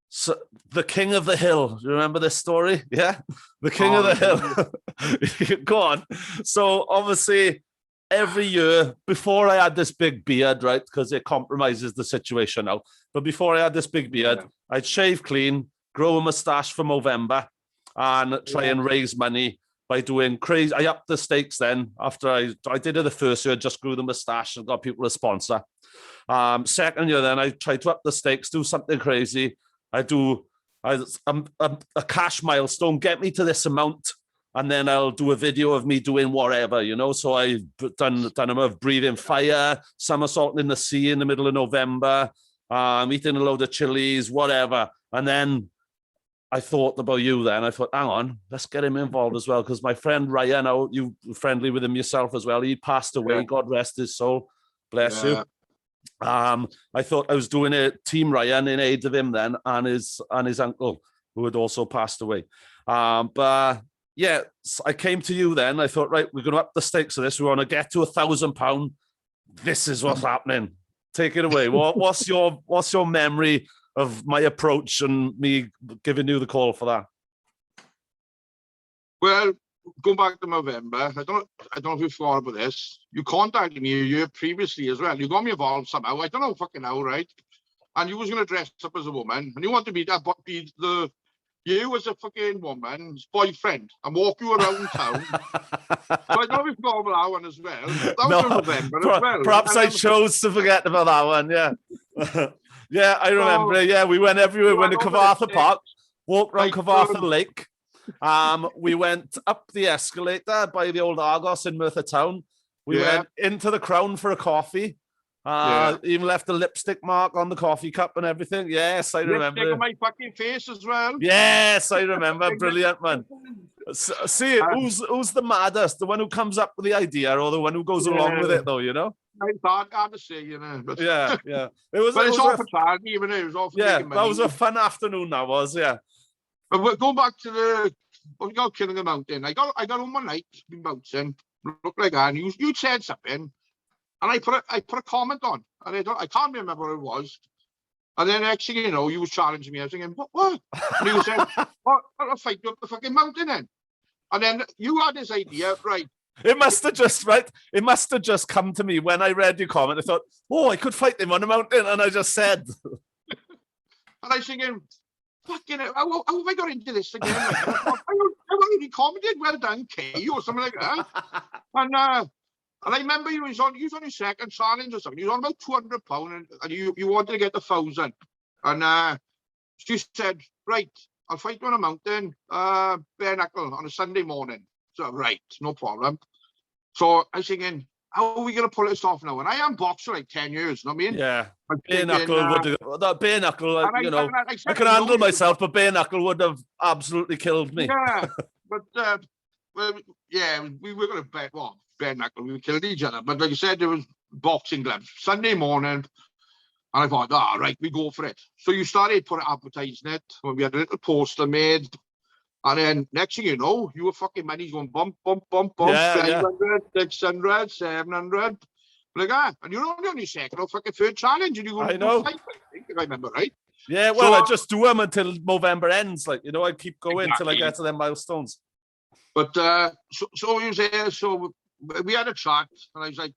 So the King of the Hill. Do you remember this story? Yeah, the King of the Hill. Go on. So obviously, every year, before I had this big beard, right, because it compromises the situation now. But before I had this big beard, I'd shave clean, grow a mustache for Movember, and try and raise money by doing crazy. I upped the stakes then. After I did it the first year, just grew the mustache and got people to sponsor. Second year, then I tried to up the stakes, do something crazy. A cash milestone, get me to this amount. And then I'll do a video of me doing whatever, So I've done them of breathing fire, somersaulting in the sea in the middle of November, eating a load of chilies, whatever. And then I thought about you then. I thought, hang on, let's get him involved as well. Because my friend Ryan, you friendly with him yourself as well. He passed away. Yeah. God rest his soul. Bless you. I thought I was doing a Team Ryan in aid of him then and his uncle, who had also passed away. But yeah, I came to you then. I thought, right, we're going to up the stakes of this. We want to get to £1,000. This is what's happening. Take it away. What's your memory of my approach and me giving you the call for that? Well, going back to November, I don't know if you thought about this. You contacted me a year previously as well. You got me involved somehow. I don't know fucking how, right? And you was going to dress up as a woman, and you want to be you as a fucking woman's boyfriend and walk you around town. So I don't know if you thought about that one as well. That was in November as well. Perhaps I chose to forget about that one, yeah. Yeah, I remember. Yeah, we went everywhere. We went to Cavartha Park, walked around Cavartha Lake. We went up the escalator by the old Argos in Merthyr Town. We went into the Crown for a coffee. Even left a lipstick mark on the coffee cup and everything. Yes, I remember. Lipstick on my fucking face as well. Yes, I remember. Brilliant, man. See, who's the maddest? The one who comes up with the idea or the one who goes along with it, though, It's hard to say, But yeah. It's all for charity, even it was all for making money. That was a fun afternoon, that was, yeah. But we're going back to we got Killing a Mountain. I got on one night, been bouncing, looked like that, and you said something. And I put a comment on, and I can't remember what it was. And then next thing you know, you was challenging me. I was thinking, what? And you said, I'll fight you up the fucking mountain then. And then you had this idea, right? It must have just come to me when I read your comment. I thought, I could fight him on a mountain, and I just said. And I was thinking, fucking, how have I got into this again? I already commented, well done, K, or something like that. And I remember you was on your second challenge or something. You was on about £200 and you wanted to get 1,000. And she said, right, I'll fight you on a mountain, bare knuckle on a Sunday morning. So, right, no problem. So I was thinking, how are we going to pull this off now? And I am boxed for like 10 years, you know what I mean? Yeah. Bare knuckle, I can handle myself, but bare knuckle would have absolutely killed me. Yeah, but well, yeah, we were going to bet, well, bare knuckle, we killed each other. But like I said, there was boxing gloves. Sunday morning, and I thought, right, we go for it. So you started putting advertising it. When we had a little poster made. And then next thing you know, you were fucking money's going bump, bump, bump, bump, Yeah, 500, 600, 700. Like that. And you're only on your second or fucking third challenge. And you go, I know. Fight, I think, if I remember right. Yeah, well, So, I just do them until November ends. Like, you know, I keep going until I Exactly. get to them milestones. But so he was there. So we had a chat, and I was like,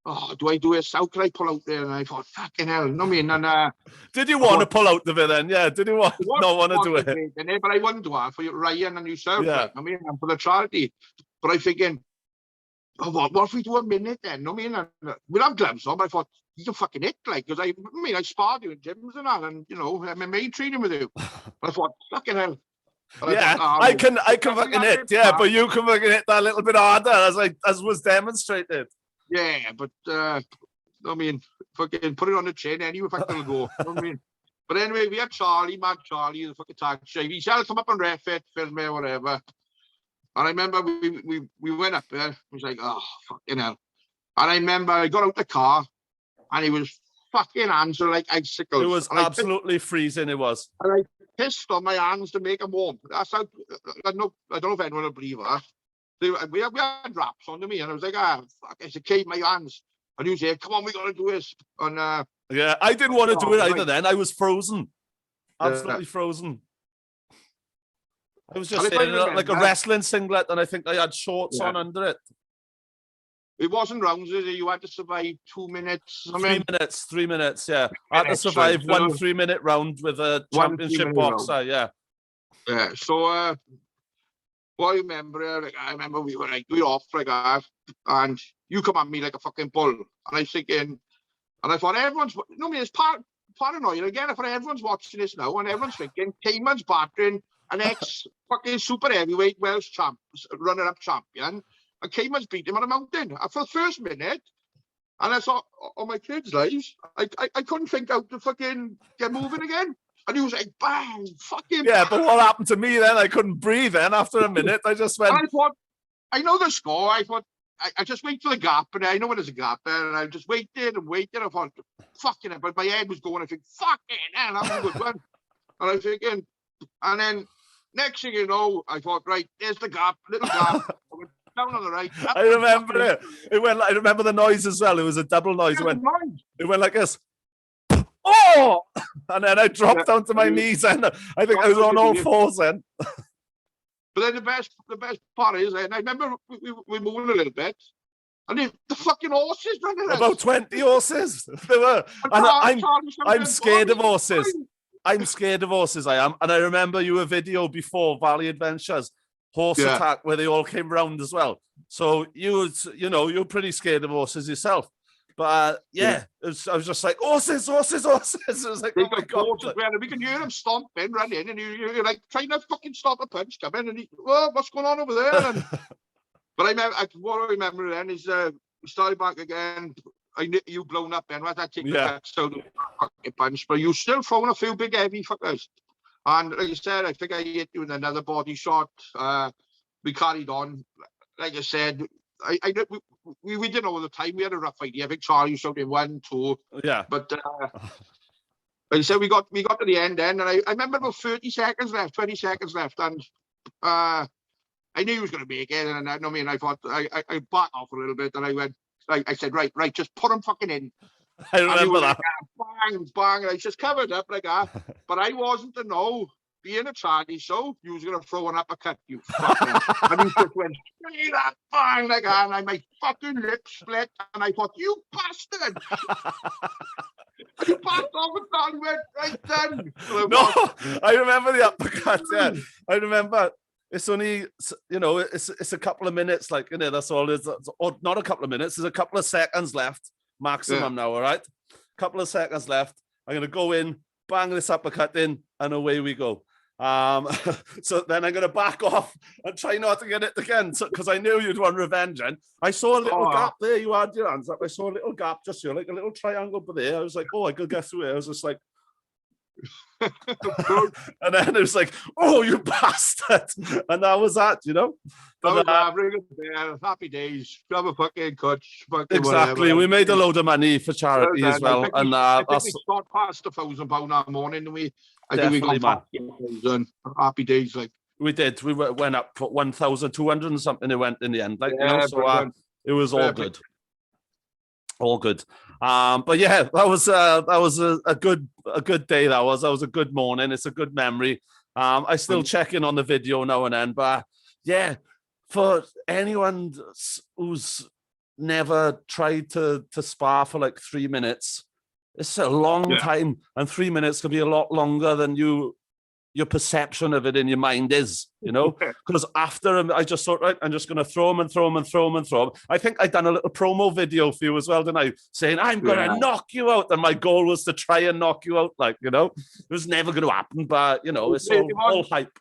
"Oh, do I do this? How can I pull out there?" And I thought, "Fucking hell, no mean." And did you want to pull out of it then? Yeah. Did you want to do it? But I wouldn't do it for Ryan and yourself. Yeah. Like, I mean, and for the charity. But I thinking, oh, what if we do a minute then? I mean, we have gloves on. But I thought you can fucking hit, like, because I sparred you in gyms and all, and you know, MMA training with you. But I thought, fucking hell. But Yeah, I can fucking hit. Yeah, but you can fucking hit that a little bit harder, as was demonstrated. Yeah, but I mean, fucking put it on the chin anyway, fucking go. You know what I mean? But anyway, we had Mad Charlie, the fucking taxi. He said, come up and ref it, film it, whatever. And I remember we went up there. He was like, oh, fucking hell. And I remember I got out the car, and he was fucking hands were like icicles. It was absolutely freezing. It was. And I pissed on my hands to make them warm. That's how, I don't know if anyone will believe that. We had wraps on me, and I was like, fuck, I said, keep my hands. And he was like, come on, we got to do this. And yeah, I didn't want to do it either then. I was frozen. Absolutely frozen. I was just in like a wrestling singlet, and I think I had shorts on under it. It wasn't rounds, you had to survive 2 minutes. 3 minutes, yeah. I had to survive 1 3-minute round with a championship boxer, yeah. Yeah, so what I remember we were off like that, and you come at me like a fucking bull, and I was thinking, and I thought everyone's, it's paranoid again. I thought everyone's watching this now, and everyone's thinking Caiman's battering an ex-fucking super heavyweight Welsh champ, runner-up champion, and Caiman's beat him on a mountain. For the first minute, and I thought, on my kids' lives, I couldn't think how to fucking get moving again. And he was like, bang, fucking. Yeah, but what happened to me then? I couldn't breathe then after a minute. I just went. And I thought, I know the score. I thought, I just wait for the gap. And I know when there's a gap there. And I just waited and waited. I thought, fucking it. But my head was going. I think, fucking hell, that was a good one. And I was thinking, and then next thing you know, I thought, right, there's the gap, little gap. I went down on the right. I remember it. It went. I remember the noise as well. It was a double noise. It went like this. Oh! And then I dropped down to my knees, and I think I was on all fours then. But then the best part is, and I remember we moving a little bit, and the fucking horses running about 20 horses. There were. And I'm scared of horses. I'm scared of horses. I am, and I remember you a video before Valley Adventures, horse attack, where they all came round as well. So you're pretty scared of horses yourself. But I was just like, horses. It was like, oh my God. We can hear him stomping, running, and you're like trying to fucking stop a punch coming, and what's going on over there? And, but what I remember then is we started back again. You blown up then, I take the fucking punch, but you still throwing a few big heavy fuckers. And like I said, I think I hit you with another body shot. We carried on. Like I said, we didn't know all the time. We had a rough idea. I think Charlie showed in 1, 2. Yeah. But like I said, we got to the end then, and I remember about 30 seconds left, 20 seconds left, and I knew he was going to make it. And I thought I backed off a little bit, and I went. I said, right, just put him fucking in. I remember that. Bang, bang, and I just covered up like that. But I wasn't to know. Being a charity show, you was going to throw an uppercut, you fucker. And he just went straight up, bang, like that, and my fucking lips split, and I thought, you bastard! And you passed off and Charlie went right then. No, I remember the uppercut, yeah. I remember. It's only, it's a couple of minutes, like, that's all it is. Or not a couple of minutes, there's a couple of seconds left, maximum now, all right? Couple of seconds left. I'm going to go in, bang this uppercut in, and away we go. So then I'm going to back off and try not to get it again, because I knew you'd want revenge. And I saw a little gap there. You had your hands up. I saw a little gap just here, like a little triangle, but there. I was like, oh, I could get through it. I was just like, And then it was like, oh, you bastard. And that was that, you know? But, happy days. Grab a fucking coach. Exactly. Whatever. We made a load of money for charity as well. And I think we got past £1,000 that morning, and I think we got past 1,000. Happy days, like. We did. We went up for 1,200 and something. It went in the end, like, you know. So it was all good. All good. But yeah, that was a good day. That was a good morning. It's a good memory. I still check in on the video now and then. But yeah, for anyone who's never tried to spar for like 3 minutes, it's a long time, and 3 minutes can be a lot longer than your perception of it in your mind is, you know, because after I just thought, right, I'm just going to throw him and throw him and throw him and throw him. I think I'd done a little promo video for you as well, didn't I? Saying, I'm going to knock you out. And my goal was to try and knock you out. Like, you know, it was never going to happen, but, you know, it's all hype.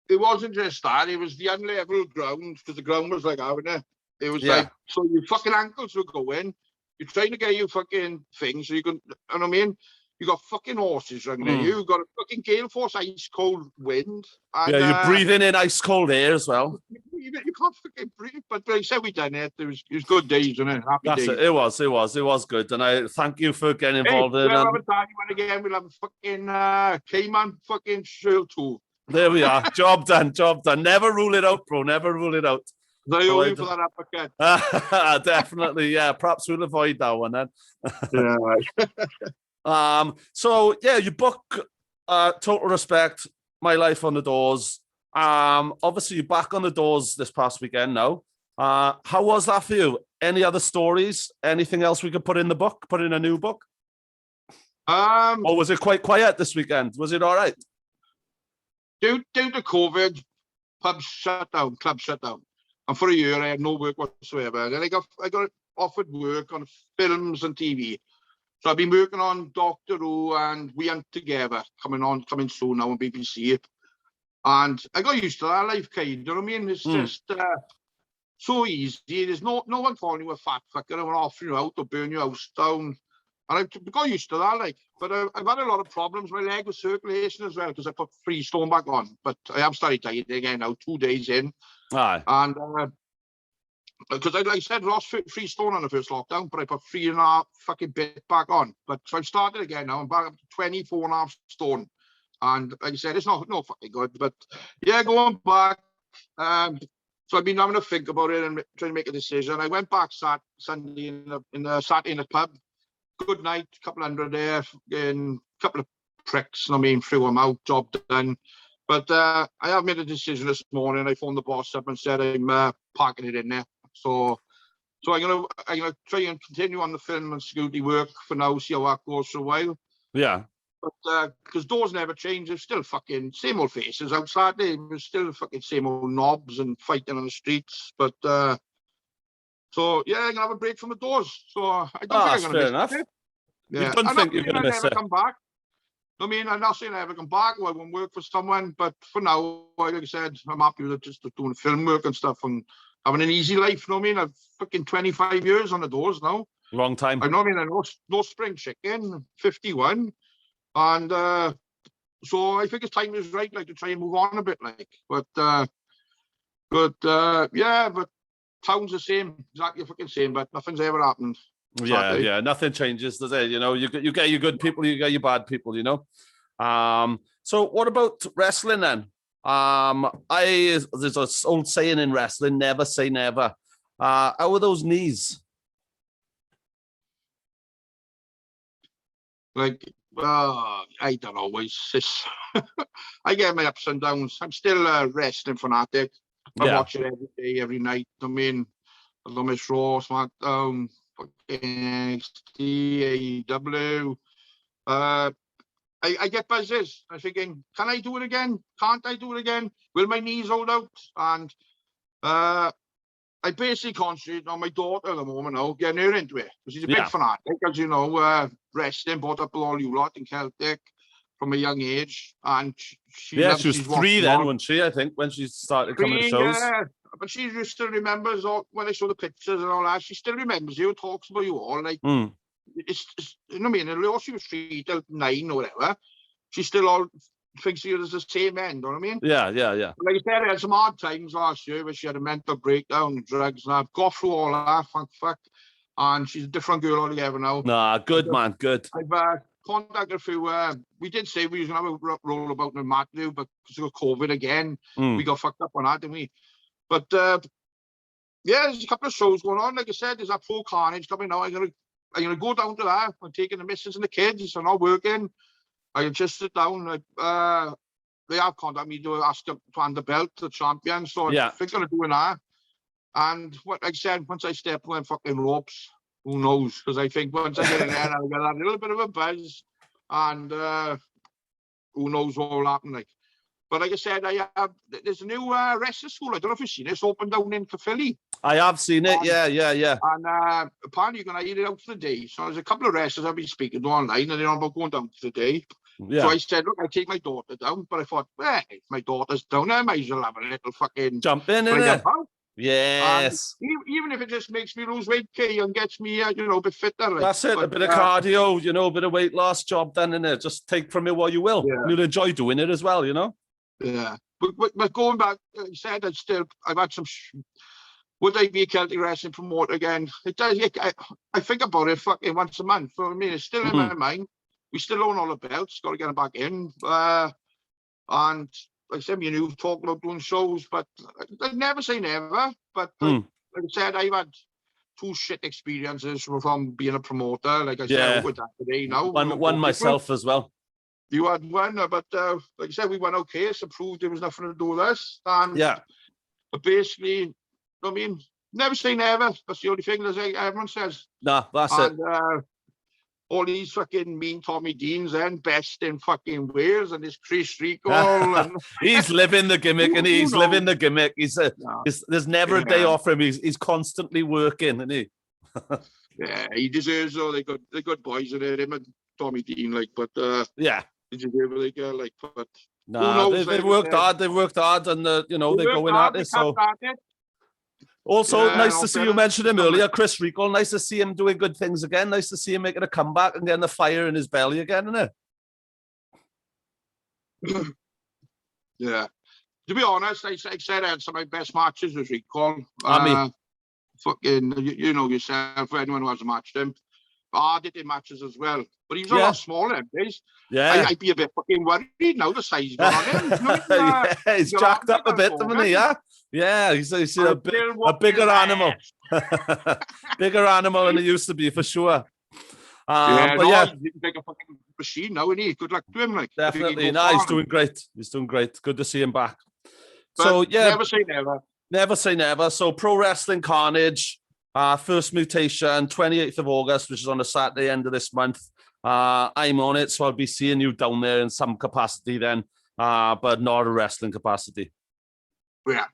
It wasn't just that. It was the unlevel ground, because the ground was like, it was like, so your fucking ankles were going. You're trying to get your fucking thing, so you can, you know what I mean? You got fucking horses running at you. You got a fucking gale force ice cold wind. And, you're breathing in ice cold air as well. You can't fucking breathe. But like I said, we done it. It was good days, wasn't it? Happy days. It was good. And I thank you for getting involved in it. We'll have a time again. We'll have a fucking Cayman fucking show too. There we are. Job done. Never rule it out, bro. Never rule it out. I owe you for that uppercut. Definitely, yeah. Perhaps we'll avoid that one then. Yeah, right. So yeah, your book, Total Respect, My Life on the Doors. Obviously you're back on the doors this past weekend now. How was that for you? Any other stories? Anything else we could put in the book? Put in a new book? Or was it quite quiet this weekend? Was it all right? Due to COVID, pubs shut down, clubs shut down. And for a year I had no work whatsoever. And then I got offered work on films and TV. So I've been working on Doctor Who and We Hunt Together, coming soon now on BBC. And I got used to that life, Kate. You know what I mean? It's just so easy. There's no one calling you a fat fucker and offering you out or burn your house down. And I've got used to that, like. But I've had a lot of problems. My leg was circulation as well because I put Freestone back on. But I have started dieting again now, 2 days in. Aye. And because like I said, lost Freestone on the first lockdown, but I put 3.5 fucking bit back on. But so I've started again now. I'm back up to 24.5 stone. And like I said, it's not fucking good. But yeah, going back. So I've been having to think about it and trying to make a decision. I went back Sunday in the Saturday in the pub. Good night, couple hundred there, and a couple of pricks. I mean, threw them out, job done. But I have made a decision this morning. I phoned the boss up and said I'm parking it in there. So I'm gonna try and continue on the film and security work for now. See how that goes for a while. Yeah. But because doors never change, they're still fucking same old faces outside. They're still fucking same old knobs and fighting on the streets. But so yeah, I'm gonna have a break from the doors. So I don't think I'm gonna miss it. Yeah. You don't think you're gonna miss it? Come back. I mean, I'm not saying I ever come back or I won't work for someone, but for now, like I said, I'm happy with just doing film work and stuff and having an easy life. You know what I mean? I've fucking 25 years on the doors now. Long time. I know. I mean, I no spring chicken, 51. And so I think it's time is right, like, to try and move on a bit, like. But yeah, but town's the same, exactly fucking same, but nothing's ever happened. Yeah, nothing changes, does it? You know, you get your good people, you get your bad people, you know. So what about wrestling then? There's an old saying in wrestling, never say never. How are those knees? Like, I don't know. It's just, I get my ups and downs. I'm still a wrestling fanatic. I watch it every day, every night. I mean, I love my Raw, SmackDown, fucking NXT, AEW. I get buzzes. I'm thinking, can I do it again? Can't I do it again? Will my knees hold out? And I basically concentrate on my daughter at the moment now, getting her into it. Because she's a big fanatic, as you know, wrestling, brought up with all you lot in Celtic from a young age. And she was 3 then, wasn't she? I think, when she started coming to shows. Yeah, but she just still remembers when I saw the pictures and all that. She still remembers you, talks about you all. Like, it's you know what I mean? Although she was 3 till 9 or whatever, she still all thinks she is the same end, you know what I mean? Yeah. Like I said, I had some hard times last year where she had a mental breakdown, drugs, and I've got through all that, thank fuck. And she's a different girl altogether now. Nah, good, man, good. I've contacted a few, we did say we was going to have a roll about in Matthew, but because of COVID again, we got fucked up on that, didn't we? But yeah, there's a couple of shows going on. Like I said, there's that Pro Carnage coming out. I'm gonna go down to that. I'm taking the missus and the kids. I'm not working. I can just sit down. They have contacted me to ask them to hand the belt to the champion. So I think I'm doing that. And what I said, once I step on fucking ropes, who knows? Because I think once I get in there, I'll get a little bit of a buzz, and who knows what will happen. Like, but like I said, there's a new wrestling school. I don't know if you've seen it. It's open down in Caerphilly. I have seen it. Yeah. And apparently you're gonna eat it out for the day. So there's a couple of wrestlers I've been speaking to online, and they're on about going down for the day. Yeah. So I said, look, I'll take my daughter down. But I thought, if my daughter's down there, I might as well have a little fucking jump in it. Yes. Even if it just makes me lose weight, and gets me, a bit fitter. Like. That's it. A bit of cardio, a bit of weight loss job done in it. Just take from it what you will. Yeah. You'll enjoy doing it as well, Yeah. But going back, I said I've had some. Would I be a Celtic wrestling promoter again? It does. I think about it fucking once a month. So I mean, it's still in my mind. We still own all the belts. Got to get them back in. And like I said, me and you've talked about doing shows, but I'd never say never. But like I said, I've had 2 shit experiences from being a promoter. Like I said, with that today now. One myself as well. You had one, but like I said, we went okay. So proved there was nothing to do with us. And but basically, I mean, never say never. That's the only thing that everyone says. Nah, that's it. All these fucking mean Tommy Deans and best in fucking Wales and this Chris Rico. And he's living the gimmick, and he's living the gimmick. There's never a day off for him. He's constantly working, isn't he? Yeah, he deserves all the good boys in it. Him and Tommy Dean, like, but he deserves what they get, like, but they've worked hard. They've worked hard, and they're going at it. So. Also, nice to see you mention him earlier, Chris Rico. Nice to see him doing good things again. Nice to see him making a comeback and getting the fire in his belly again, isn't it? Yeah. To be honest, I said I had some of my best matches with Rico. Fucking, you know yourself, for anyone who hasn't matched him. I did in matches as well. But he was a lot smaller, days. Yeah. I'd be a bit fucking worried now, the size going on him. He's jacked up a bit, hasn't he? Yeah, he's a bigger animal. Bigger animal than he used to be, for sure. He's like a fucking machine now, isn't he? Good luck to him. Like, definitely. He's doing great. He's doing great. Good to see him back. But so, never say never. Never say never. So, Pro Wrestling Carnage, first mutation, 28th of August, which is on a Saturday end of this month. I'm on it, so I'll be seeing you down there in some capacity then, but not a wrestling capacity. Yeah.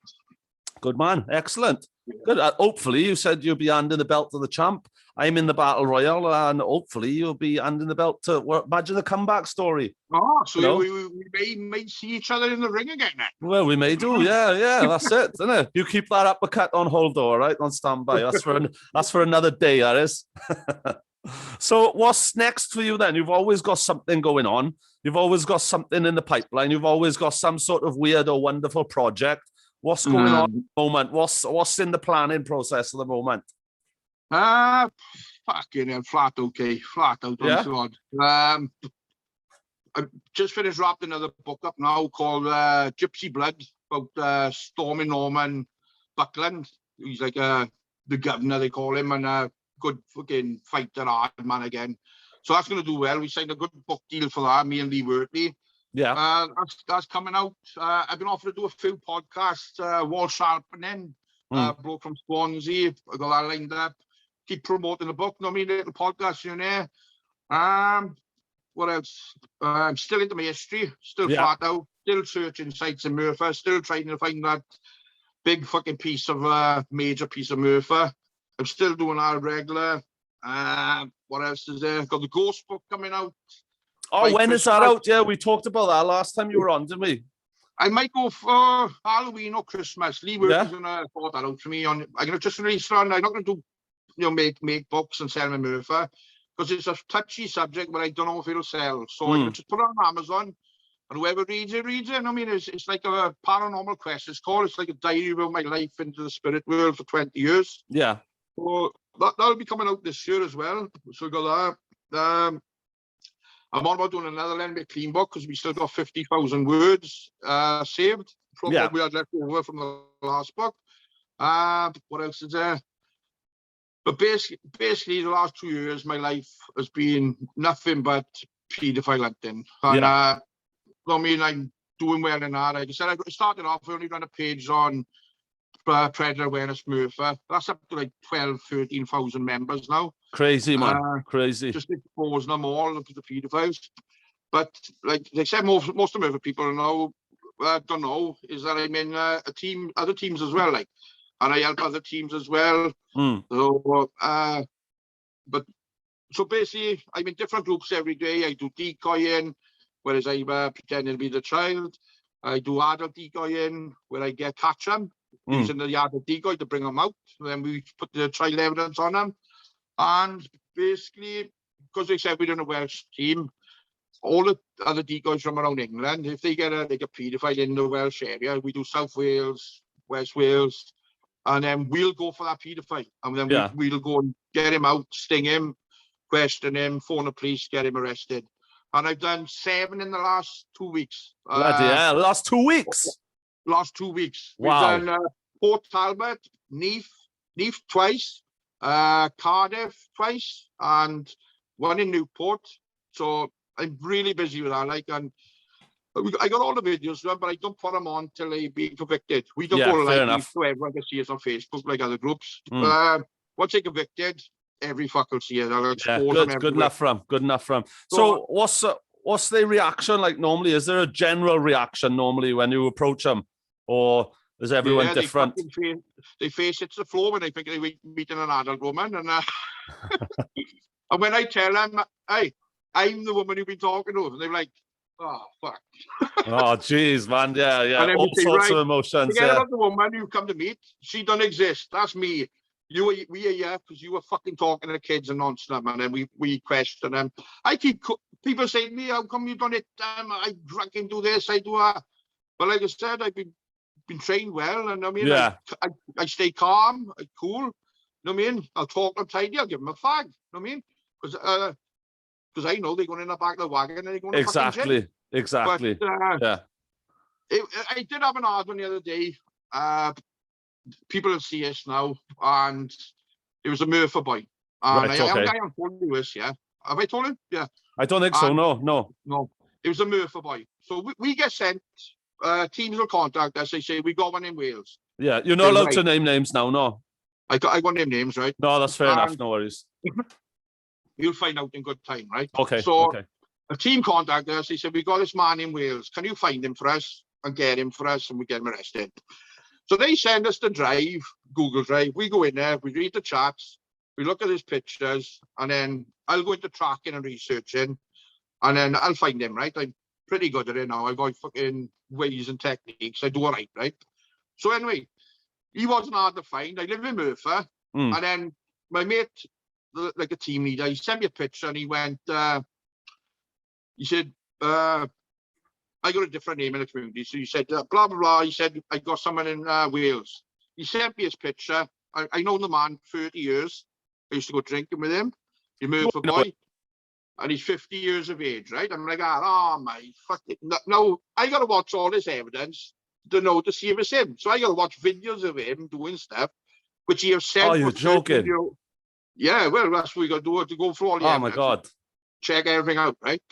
Good man. Excellent. Yeah. Good. Hopefully, you said you'll be handing the belt to the champ. I'm in the Battle Royal, and hopefully you'll be handing the belt to, imagine the comeback story. Oh, so we may see each other in the ring again then. Well, we may do. Yeah, that's it, isn't it? You keep that uppercut on hold, all right, on standby. That's for another day, that is. So what's next for you then? You've always got something going on. You've always got something in the pipeline. You've always got some sort of weird or wonderful project. What's going on at the moment? What's in the planning process at the moment? Fucking hell, flat out. Yeah? I just finished wrapping another book up now called Gypsy Blood, about Stormy Norman Buckland. He's like the governor, they call him, and good fucking fighter, hard man again. So that's going to do well. We signed a good book deal for that, me and Lee Wortley. Yeah. That's coming out. I've been offered to do a few podcasts, Wall Sharpening, bloke from Swansea. I got that lined up. Keep promoting the book, little podcast in there. What else? I'm still into my history, still flat out, still searching sites in Merthyr, still trying to find that big fucking major piece of Merthyr. I'm still doing our regular. What else is there? Got the Ghost book coming out. Oh, when is that out? Yeah, we talked about that last time you were on, didn't we? I might go for Halloween or Christmas. Lee Work is gonna sort that out for me. I'm gonna just release it on. I'm not gonna do make books and sell them in Merthyr. because it's a touchy subject, but I don't know if it'll sell. So I just put it on Amazon, and whoever reads it, reads it. I mean, it's like a paranormal quest. It's called. It's like a diary about my life into the spirit world for 20 years. Yeah. So that'll be coming out this year as well. So we got that. I'm on about doing another Lenny clean book because we still got 50,000 words saved from what we had left over from the last book. What else is there? But basically, the last 2 years, my life has been nothing but paedophile hunting. And I mean, I'm doing well in that. Like I said, I started off, I only ran a page on Predator Awareness Murphy. That's up to like 12, 13,000 members now. Crazy, man. Crazy. Just exposing them all to the paedophiles. But like they said, most of the people know, don't know, is that I'm in a team, other teams as well, like, and I help other teams as well. So basically, I'm in different groups every day. I do decoying, whereas I'm pretending to be the child. I do adult decoying, where I catch them using the adult decoy to bring them out. And then we put the child evidence on them. And basically, because they said we're in a Welsh team, all the other decoys from around England, if they get a paedophile in the Welsh area, we do South Wales, West Wales, and then we'll go for that paedophile. And then we'll go and get him out, sting him, question him, phone the police, get him arrested. And I've done 7 in the last 2 weeks. Last 2 weeks? Last 2 weeks. Wow. We've done Port Talbot, Neath twice, Cardiff twice, and one in Newport. So I'm really busy with that. Like, and I got all the videos done, but I don't put them on till they be convicted. We don't go like so everyone can see us on Facebook like other groups. Once they convicted, every fuck will see it. I'll expose them everywhere. Good enough for them. Good enough for them. So what's the reaction like normally? Is there a general reaction normally when you approach them, or is everyone different? They face it to the floor when they think they're meeting an adult woman, and and when I tell them, hey, I'm the woman you've been talking to, and they're like, oh fuck. Oh jeez, man, yeah. All sorts of emotions. Forget about the woman you come to meet. She don't exist. That's me. We are here because you were fucking talking to kids and nonsense, and then we question them. People say to me, how come you done it? I drunk and do this, I do that. But like I said, I've been trained well, and I mean, I stay calm, I cool. You know what I mean? I'll talk them tidy, I'll give them a fag. You know what I mean? Because I know they're going in the back of the wagon and they're going to fucking jail. Exactly. But, I did have an argument the other day. People will see us now, and it was a Murphy boy. And I haven't told you this, yeah. Have I told him? Yeah. I don't think so, no. It was a Murphy boy. So we get sent, teams will contact us, they say, we got one in Wales. Yeah, you're not allowed to name names now, no? I got name names, right? No, that's fair enough, no worries. You'll find out in good time, right? Okay, so a team contacted us, they said, we got this man in Wales, can you find him for us and get him for us, and we get him arrested. So they send us the drive, Google Drive. We go in there, we read the chats, we look at his pictures, and then I'll go into tracking and researching, and then I'll find him, right? I'm pretty good at it now. I've got fucking ways and techniques. I do it right? So anyway, he wasn't hard to find. I live in Murphy, and then my mate, like a team leader, he sent me a picture, and he went, he said, I got a different name in the community. So he said, blah, blah, blah. He said, I got someone in Wales. He sent me his picture. I know the man 30 years. I used to go drinking with him. He's a Murphy boy. And he's 50 years of age, right? I'm like, oh my fucking... No, I got to watch all this evidence to see if it's him. So I got to watch videos of him doing stuff, which he has said... Oh, you're joking. Yeah, well, that's what we got to do, to go through all the evidence. Oh, my God. Check everything out, right?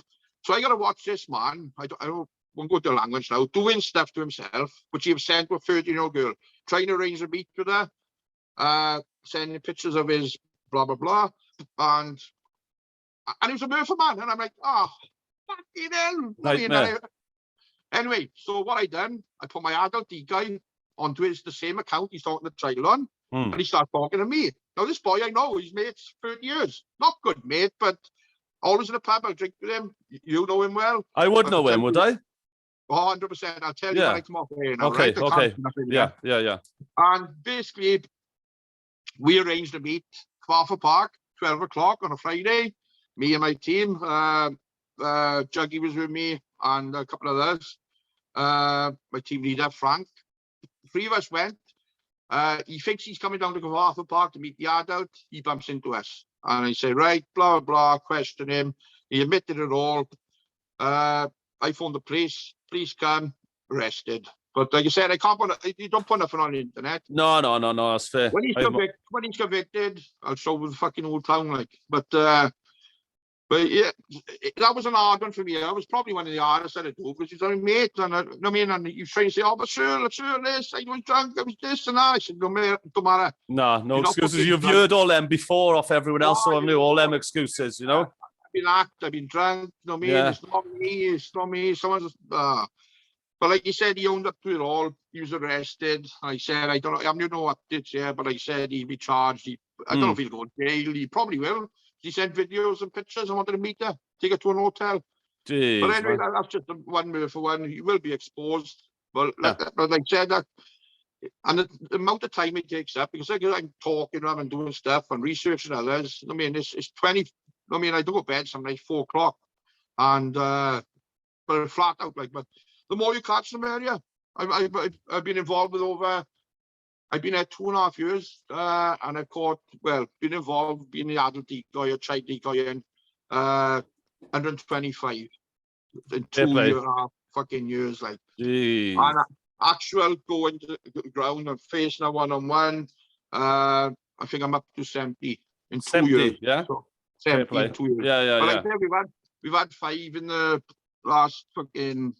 So I got to watch this man. I won't go to the language now, doing stuff to himself, which he has sent to a 13-year-old girl, trying to arrange a meet with her, sending pictures of his blah, blah, blah. And he was a Murphy man. And I'm like, oh, fucking hell. Nightmare. Anyway, so what I done, I put my adult decoy onto the same account he's talking to the child on, and he started talking to me. Now, this boy, I know, he's mates 30 years. Not good mate, but always in a pub, I'll drink with him. You know him well. I would know him, would I? 100%. I'll tell you when I come off here now. Okay, right? okay. Yeah. And basically, we arranged a meet, Crawford Park, 12 o'clock on a Friday. me and my team. Juggy was with me and a couple of others. My team leader, Frank. The three of us went. He thinks he's coming down to Arthur Park to meet the yard out. He bumps into us. And I say, right, blah, blah, question him. He admitted it all. I phoned the police. Police come, arrested. But like I said, I can't you don't put nothing on the internet. No, that's fair. When he's convicted, I'll show the fucking whole town, like. But yeah, that was an hard one for me. That was probably one of the hardest I had to do because he's a mate, and and you trying to say, oh, but sure, this, I was drunk, I was this and that. I said, no, mate, don't matter. No excuses. You've heard all them before off everyone else, so I knew all them excuses, you know. I've been hacked, I've been drunk, Yeah. It's not me, someone's but like you said, he owned up to it all. He was arrested. I said, I don't know, I haven't no updates yet, but I said he'd be charged. I don't know if he'll go to jail. He probably will. He sent videos and pictures. I wanted to meet her, take her to an hotel. Jeez, but anyway, man. that's just one move for one. He will be exposed. But like I said, that, and the amount of time it takes up, because I'm talking to him and doing stuff and researching others. I mean, it's 20. I mean, I do go to bed some nights 4 o'clock, and but flat out like. But the more you catch them, area, I've been involved with over. I've been there 2.5 years, and I've been involved, being the adult decoy or child decoy in 125 in 2.5 fucking years, like. Jeez. And actual going to the ground and facing a one-on-one, I think I'm up to 70 in 2 years. Yeah. So 70 in 2 years. Yeah. But like I said, we've had 5 in the last fucking,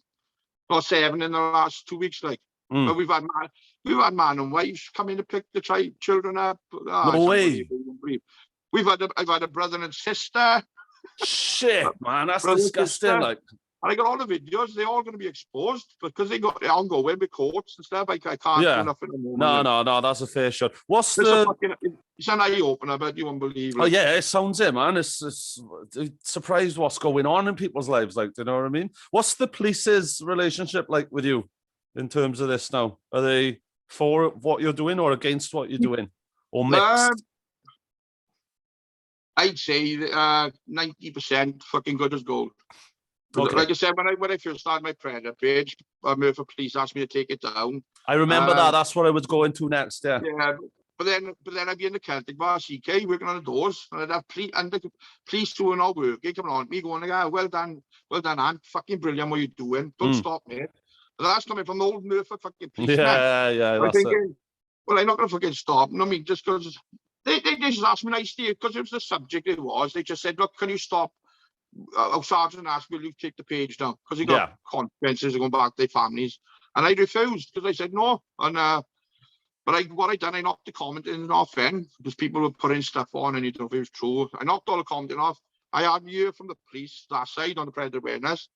or 7 in the last 2 weeks, like. But we've had man and wives come in to pick the children up. No way. I've had a brother and sister. Shit, man, that's disgusting. Like, and I got all the videos. They're all going to be exposed because they got ongoing with courts and stuff. I can't do nothing anymore. No, that's a fair shot. It's an eye opener, but you won't believe it. Oh yeah, it sounds it, man. It's surprised what's going on in people's lives. Like, do you know what I mean? What's the police's relationship like with you in terms of this now? Are they for what you're doing or against what you're doing, or mixed? I'd say 90% fucking good as gold. Okay. Like I said, when I first started my Predator page, Murphy Police asked me to take it down. I remember that. That's what I was going to next. Yeah. Yeah, but then I'd be in the Celtic bar, CK, working on the doors, and I'd have the police doing all work. They coming on at me, going, well done, Ant, fucking brilliant, what you're doing. Don't stop, mate. And that's coming from the old Murphy fucking police. Yeah. I'm thinking, well, I'm not going to fucking stop. I mean, just because they just asked me nicely, because it was the subject it was. They just said, look, can you stop? Our sergeant asked, will you take the page down? Because he got consequences of going back to their families. And I refused because I said no. And but what I done, I knocked the commenting off then, because people were putting stuff on and you don't know if it was true. I knocked all the commenting off. I had a year from the police that side on the predator awareness.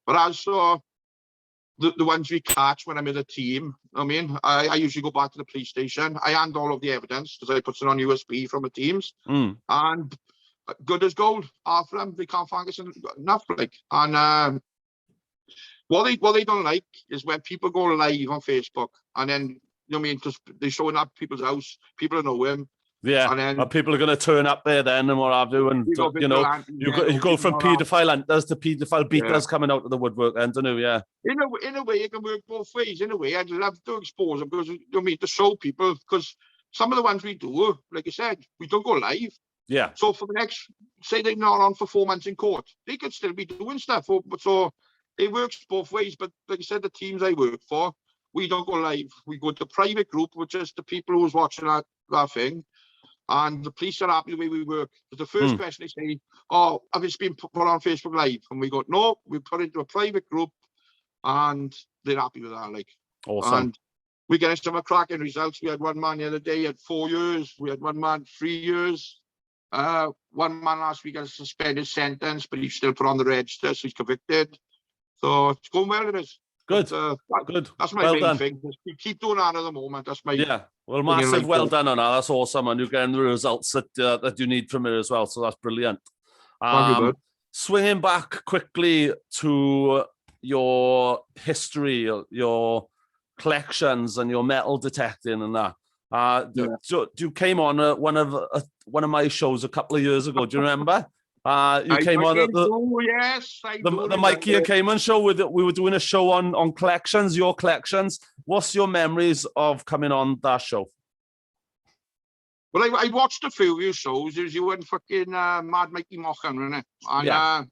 But also the ones we catch when I'm in a team, I mean, I usually go back to the police station. I hand all of the evidence because I put it on USB from the teams. And good as gold. Half of them, they can't find us enough. Like, and what they don't like is when people go live on Facebook and then, you know what I mean, because they're showing up at people's house, people know him. Yeah, and then people are going to turn up there then and what have you, and you go from paedophile hunters to paedophile beaters coming out of the woodwork, and don't know, In a way, it can work both ways. In a way, I'd love to expose them because you know what I mean, to show people, because some of the ones we do, like I said, we don't go live. Yeah. So for the next, say they're not on for 4 months in court, they could still be doing stuff. So it works both ways. But like I said, the teams I work for, we don't go live. We go to a private group with just the people who's watching that thing. And the police are happy the way we work. The first question they say, oh, have it been put on Facebook Live? And we go, no, we put it into a private group and they're happy with that. Like, awesome. And we're getting some cracking results. We had one man the other day at 4 years. We had one man 3 years. One man last week got a suspended sentence, but he's still put on the register, so he's convicted. So it's going well, it is. Good. Good. That's my main thing. Just keep doing that at the moment. That's my Well, massive well done on that. That's awesome, and you're getting the results that you need from it as well. So that's brilliant. Swinging back quickly to your history, your collections, and your metal detecting and that. You came on one of my shows a couple of years ago. Do you remember? You came on at the Mikey and Caiman show. We were doing a show on collections, your collections. What's your memories of coming on that show? Well, I watched a few of your shows. It was you and fucking Mad Mikey Mochen, wasn't it? And, yeah.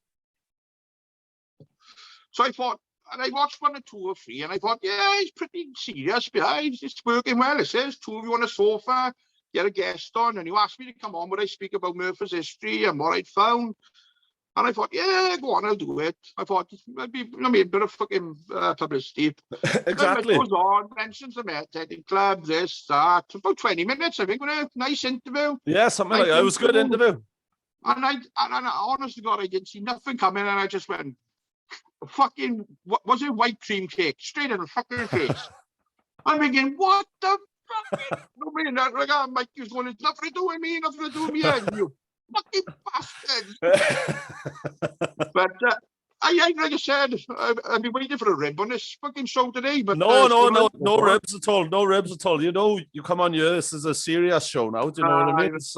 So I thought, and I watched 1 or 2 or 3, and I thought, yeah, he's pretty serious, but it's working well. It says 2 of you on a sofa, get a guest on, and you asked me to come on, would I speak about Murphy's history and what I'd found? And I thought, yeah, go on, I'll do it. I thought, it'd be, a bit of fucking publicity. Exactly. It goes on, mentions the Meditating Club, this, that. About 20 minutes, I think, with a nice interview. Yeah, something like that. It was a good interview. And I honest to God, I didn't see nothing coming, and I just went, fucking, what was it, white cream cake? Straight in the fucking face. I'm thinking, what the fucking, Mike was going, it's nothing to do with me, nothing to do with me, and you fucking bastard. But I like I said, I've been waiting for a rib on this fucking show today. But no ribs at all, no ribs at all. You know, you come on here. This is a serious show now. Do you know what I mean? It's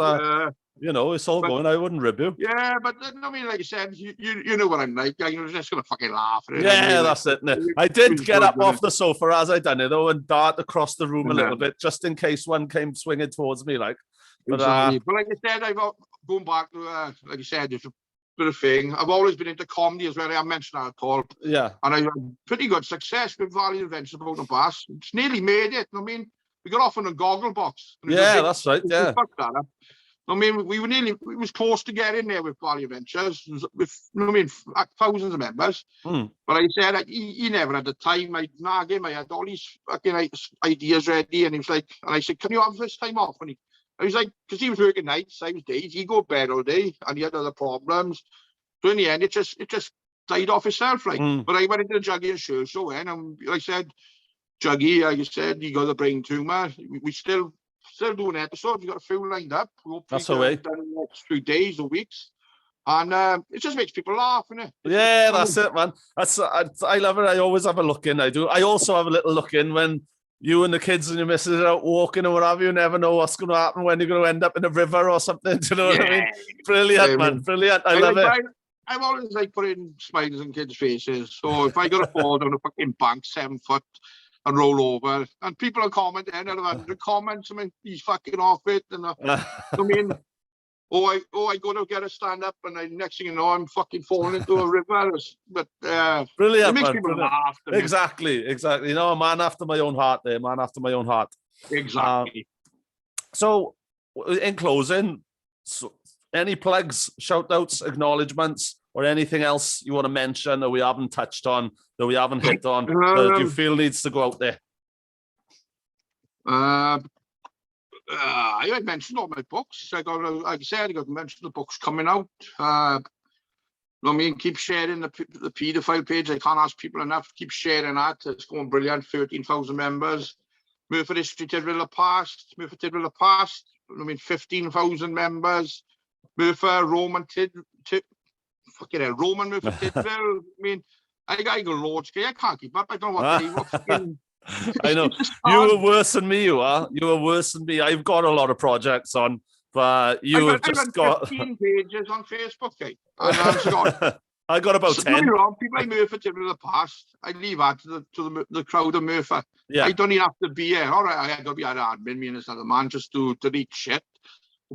you know, it's all going. I wouldn't rib you. Yeah, but I mean, like I said, you know what I'm like. I'm just gonna fucking laugh at it. Yeah, that's it. I did get up off the sofa as I done it though, and dart across the room a little bit, just in case one came swinging towards me, like. But like I said, I've going back to like I said, it's a bit of thing. I've always been into comedy as well. I mentioned that at all. Yeah, and I've had pretty good success with Valiant Adventures about the Bass. It's nearly made it. I mean, we got off on a goggle box. Yeah, that's right. Yeah. I mean, we was close to getting there with Valiant Adventures, with, you know what I mean, thousands of members. But I said he never had the time. I nagged him. I had all these fucking ideas ready, and he was like, and I said, can you have this time off? And I was like, because he was working nights, I was days. He go to bed all day, and he had other problems. So in the end, it just died off itself, like. But I went into the Juggy and Sure show, and I said, Juggy, like I said, he got a brain tumor. We still doing episodes. We got a few lined up. That's the way. Done in the next few days or weeks, and it just makes people laugh, innit? Yeah, that's it, man. I love it. I always have a look in. I do. I also have a little look in when you and the kids and your missus are out walking or whatever. You never know what's going to happen, when you're going to end up in a river or something. Do you know what I mean? Brilliant, man. Brilliant. I love it. I'm always like putting smiles on kids' faces. So if I got to fall down a fucking bank 7 foot and roll over, and people are commenting, and 100 comments, I mean, he's fucking off it, and I mean, I go to get a stand up, and next thing you know, I'm fucking falling into a river. But brilliant, it makes man, people brilliant. laugh. Exactly. You know, a man after my own heart there, man after my own heart. Exactly. So, in closing, any plugs, shout outs, acknowledgements, or anything else you want to mention that we haven't touched on, that we haven't hit on, that you feel needs to go out there? I mentioned all my books. Like I said, I got to mention the books coming out. I mean, keep sharing the paedophile page. I can't ask people enough to keep sharing that. It's going brilliant. 13,000 members. Murphy History Tidwell Past. Murphy Tidwell Past. I mean, 15,000 members. Murphy Roman fucking hell, Roman Murphy Tidwell. I mean, I go loads. I can't keep up. I don't know what they fucking. I know. You were worse than me, you are. You were worse than me. I've got a lot of projects on, but I've got 15 pages on Facebook, eh? I got about 10. Wrong. People like Murphy in the past, I leave that to the crowd of Murphy. Yeah. I don't even have to be here. All right, I had to be an admin, me and this other man, just to eat shit.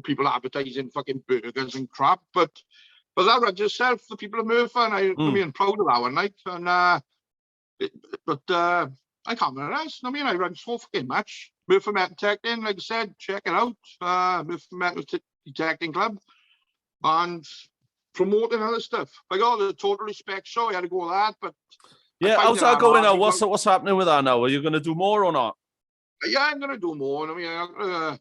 People advertising fucking burgers and crap. But that runs yourself, the people of Murphy, and I mean, proud of that one, like. And I can't remember else. I mean, I run so fucking much. Murphy Metal Detecting, like I said, check it out. Murphy Metal Detecting Club. And promoting other stuff. I got the Total Respect show. I had to go with that, but yeah, how's that going now? What's happening with that now? Are you going to do more or not? Yeah, I'm going to do more. I mean,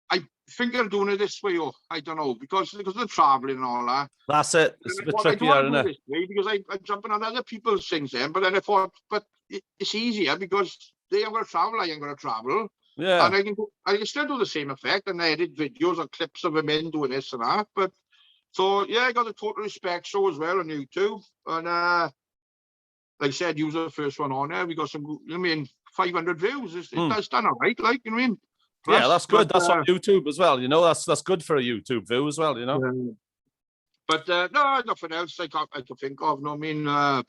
I think I'm doing it this way, or I don't know, because of the traveling and all that. That's it. It's a bit trickier, isn't it? Because I'm jumping on other people's things then, but then I thought, but it's easier because they ain't going to travel, I ain't going to travel. Yeah. And I can still do the same effect and edit videos or clips of them in doing this and that. But so yeah, I got the Total Respect show as well on YouTube. And like I said, you was the first one on there. We got some, 500 views. It's done all right, like, you know what I mean? Plus, yeah, that's good. That's on YouTube as well. You know, that's good for a YouTube view as well, you know? But no, nothing else I can think of. No, I mean, like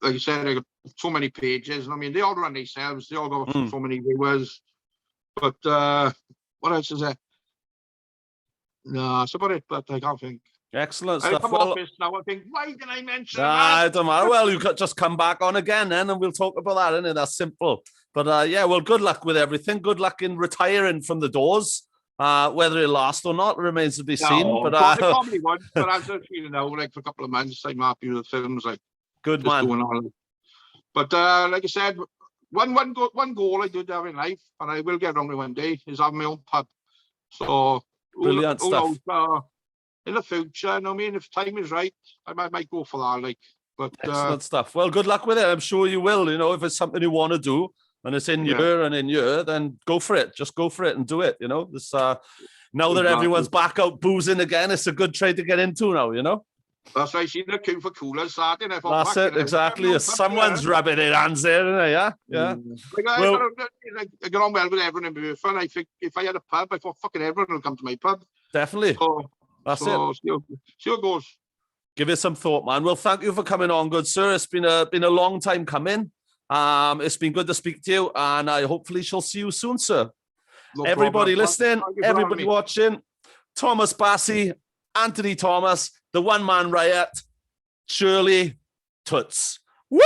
I said, I got so many pages. I mean, they all run themselves. They all go for so many viewers. But what else is there? No, that's about it. But I can't think. Excellent I stuff. come Well, off this now. I think, why did I mention nah, that? it don't matter. Well, you could just come back on again then, and we'll talk about that. Innit? That's simple. But yeah, well, good luck with everything. Good luck in retiring from the doors. Whether it lasts or not remains to be seen. No, But I probably won't. But as I'm feeling now, like for a couple of months, I'm happy with the films. Like good just man. doing all. But like I said, one goal I did have in life, and I will get around it one day, is have my own pub. So Brilliant who stuff. knows, in the future, I mean, if time is right, I might go for that. Like, but Excellent stuff. Well, good luck with it. I'm sure you will. You know, if it's something you want to do and it's in year and in year, then go for it. Just go for it and do it. You know, this now that everyone's back out boozing again, it's a good trade to get into now. You know. That's right. See the queue for coolers starting. That's it, exactly. Someone's rubbing their hands there, isn't it? Yeah, yeah. Like, I get on well with everyone in Burford. I think if I had a pub, I thought fucking everyone will come to my pub. Definitely. So, that's it. See how it goes. Give it some thought, man. Well, thank you for coming on, good sir. It's been a long time coming. It's been good to speak to you, and I hopefully shall see you soon, sir. No everybody problem. listening, everybody watching, Thomas Bassey, Anthony Thomas, the one-man riot, Shirley Toots. Woohoo!